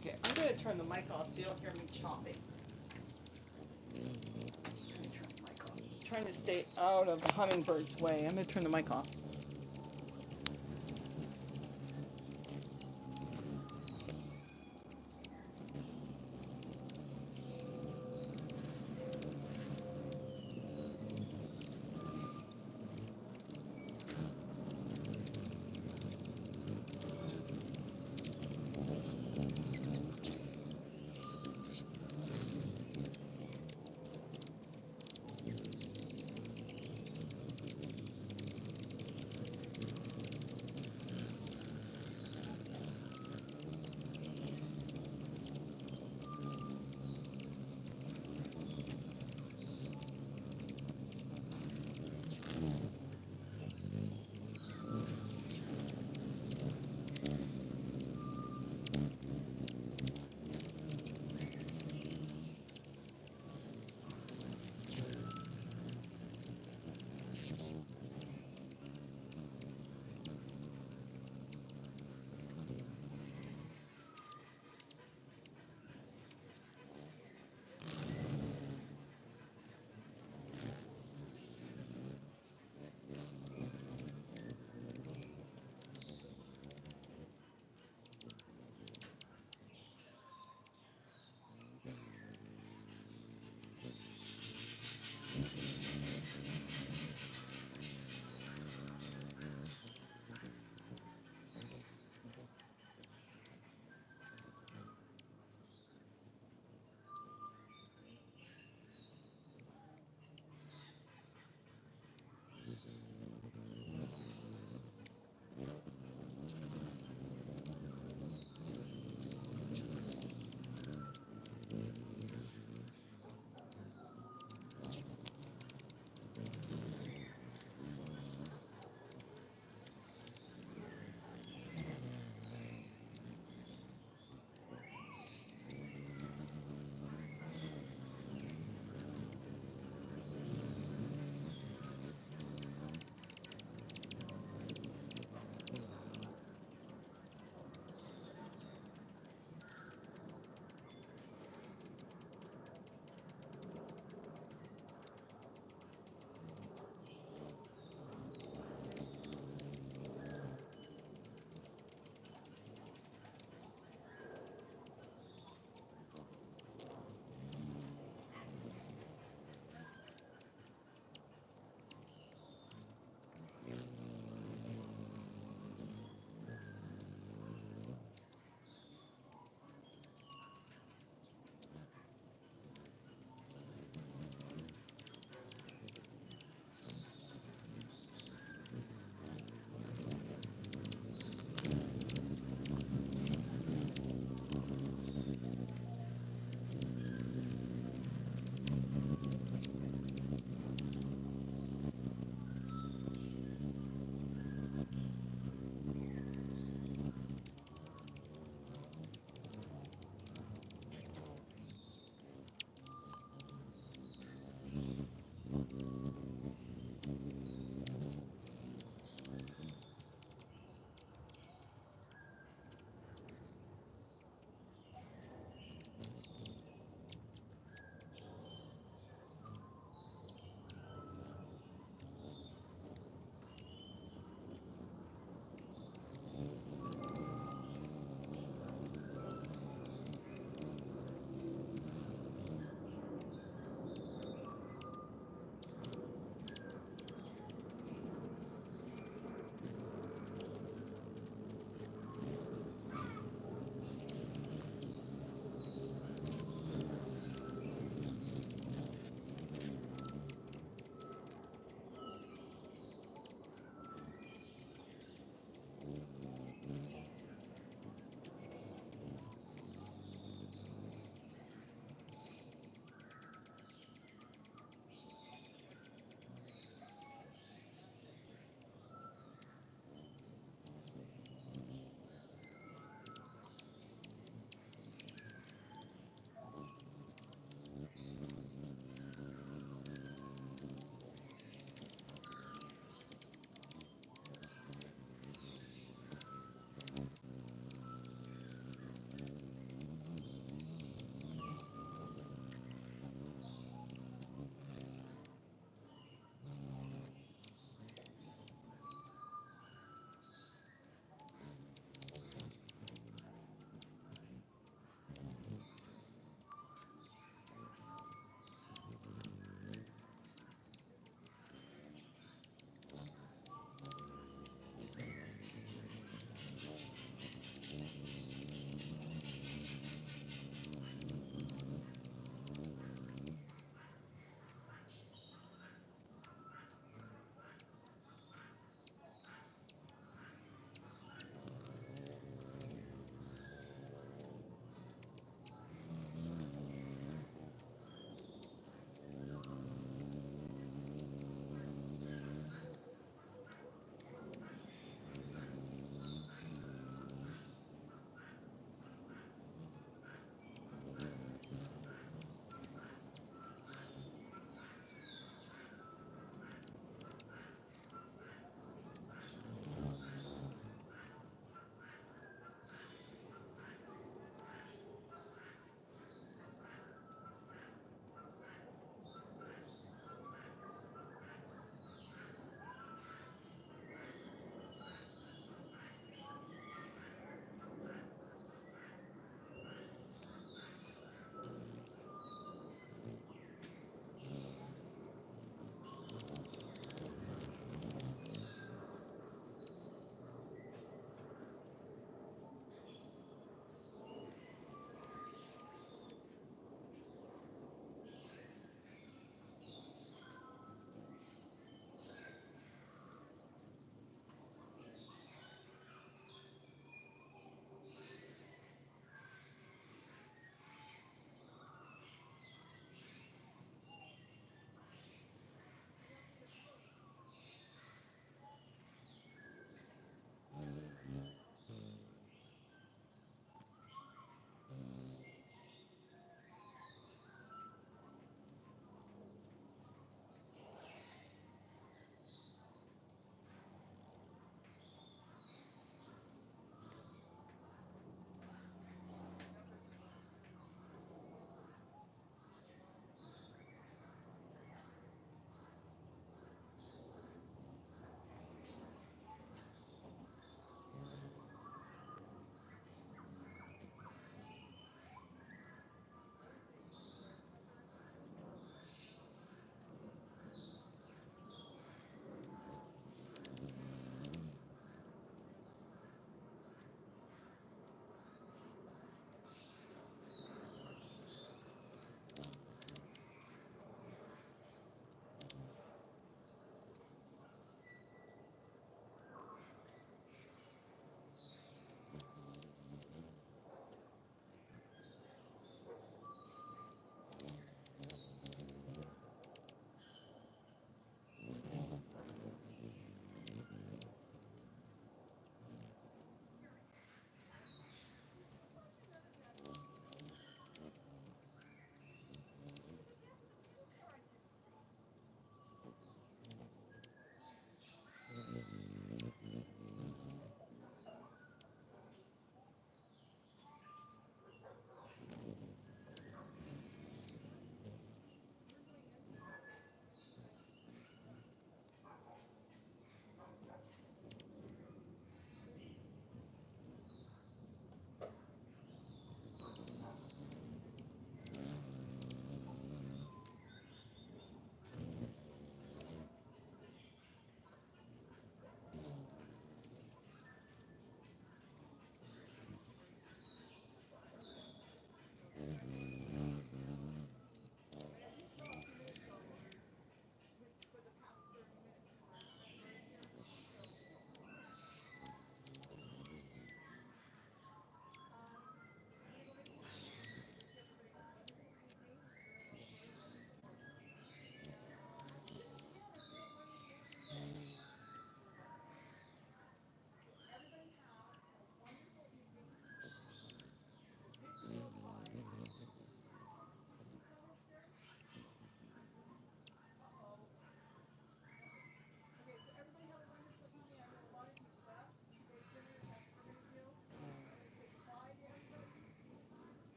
Okay, I'm going to turn the mic off so you don't hear me chopping. Turn the mic off. I'm trying to stay out of the hummingbird's way. I'm going to turn the mic off.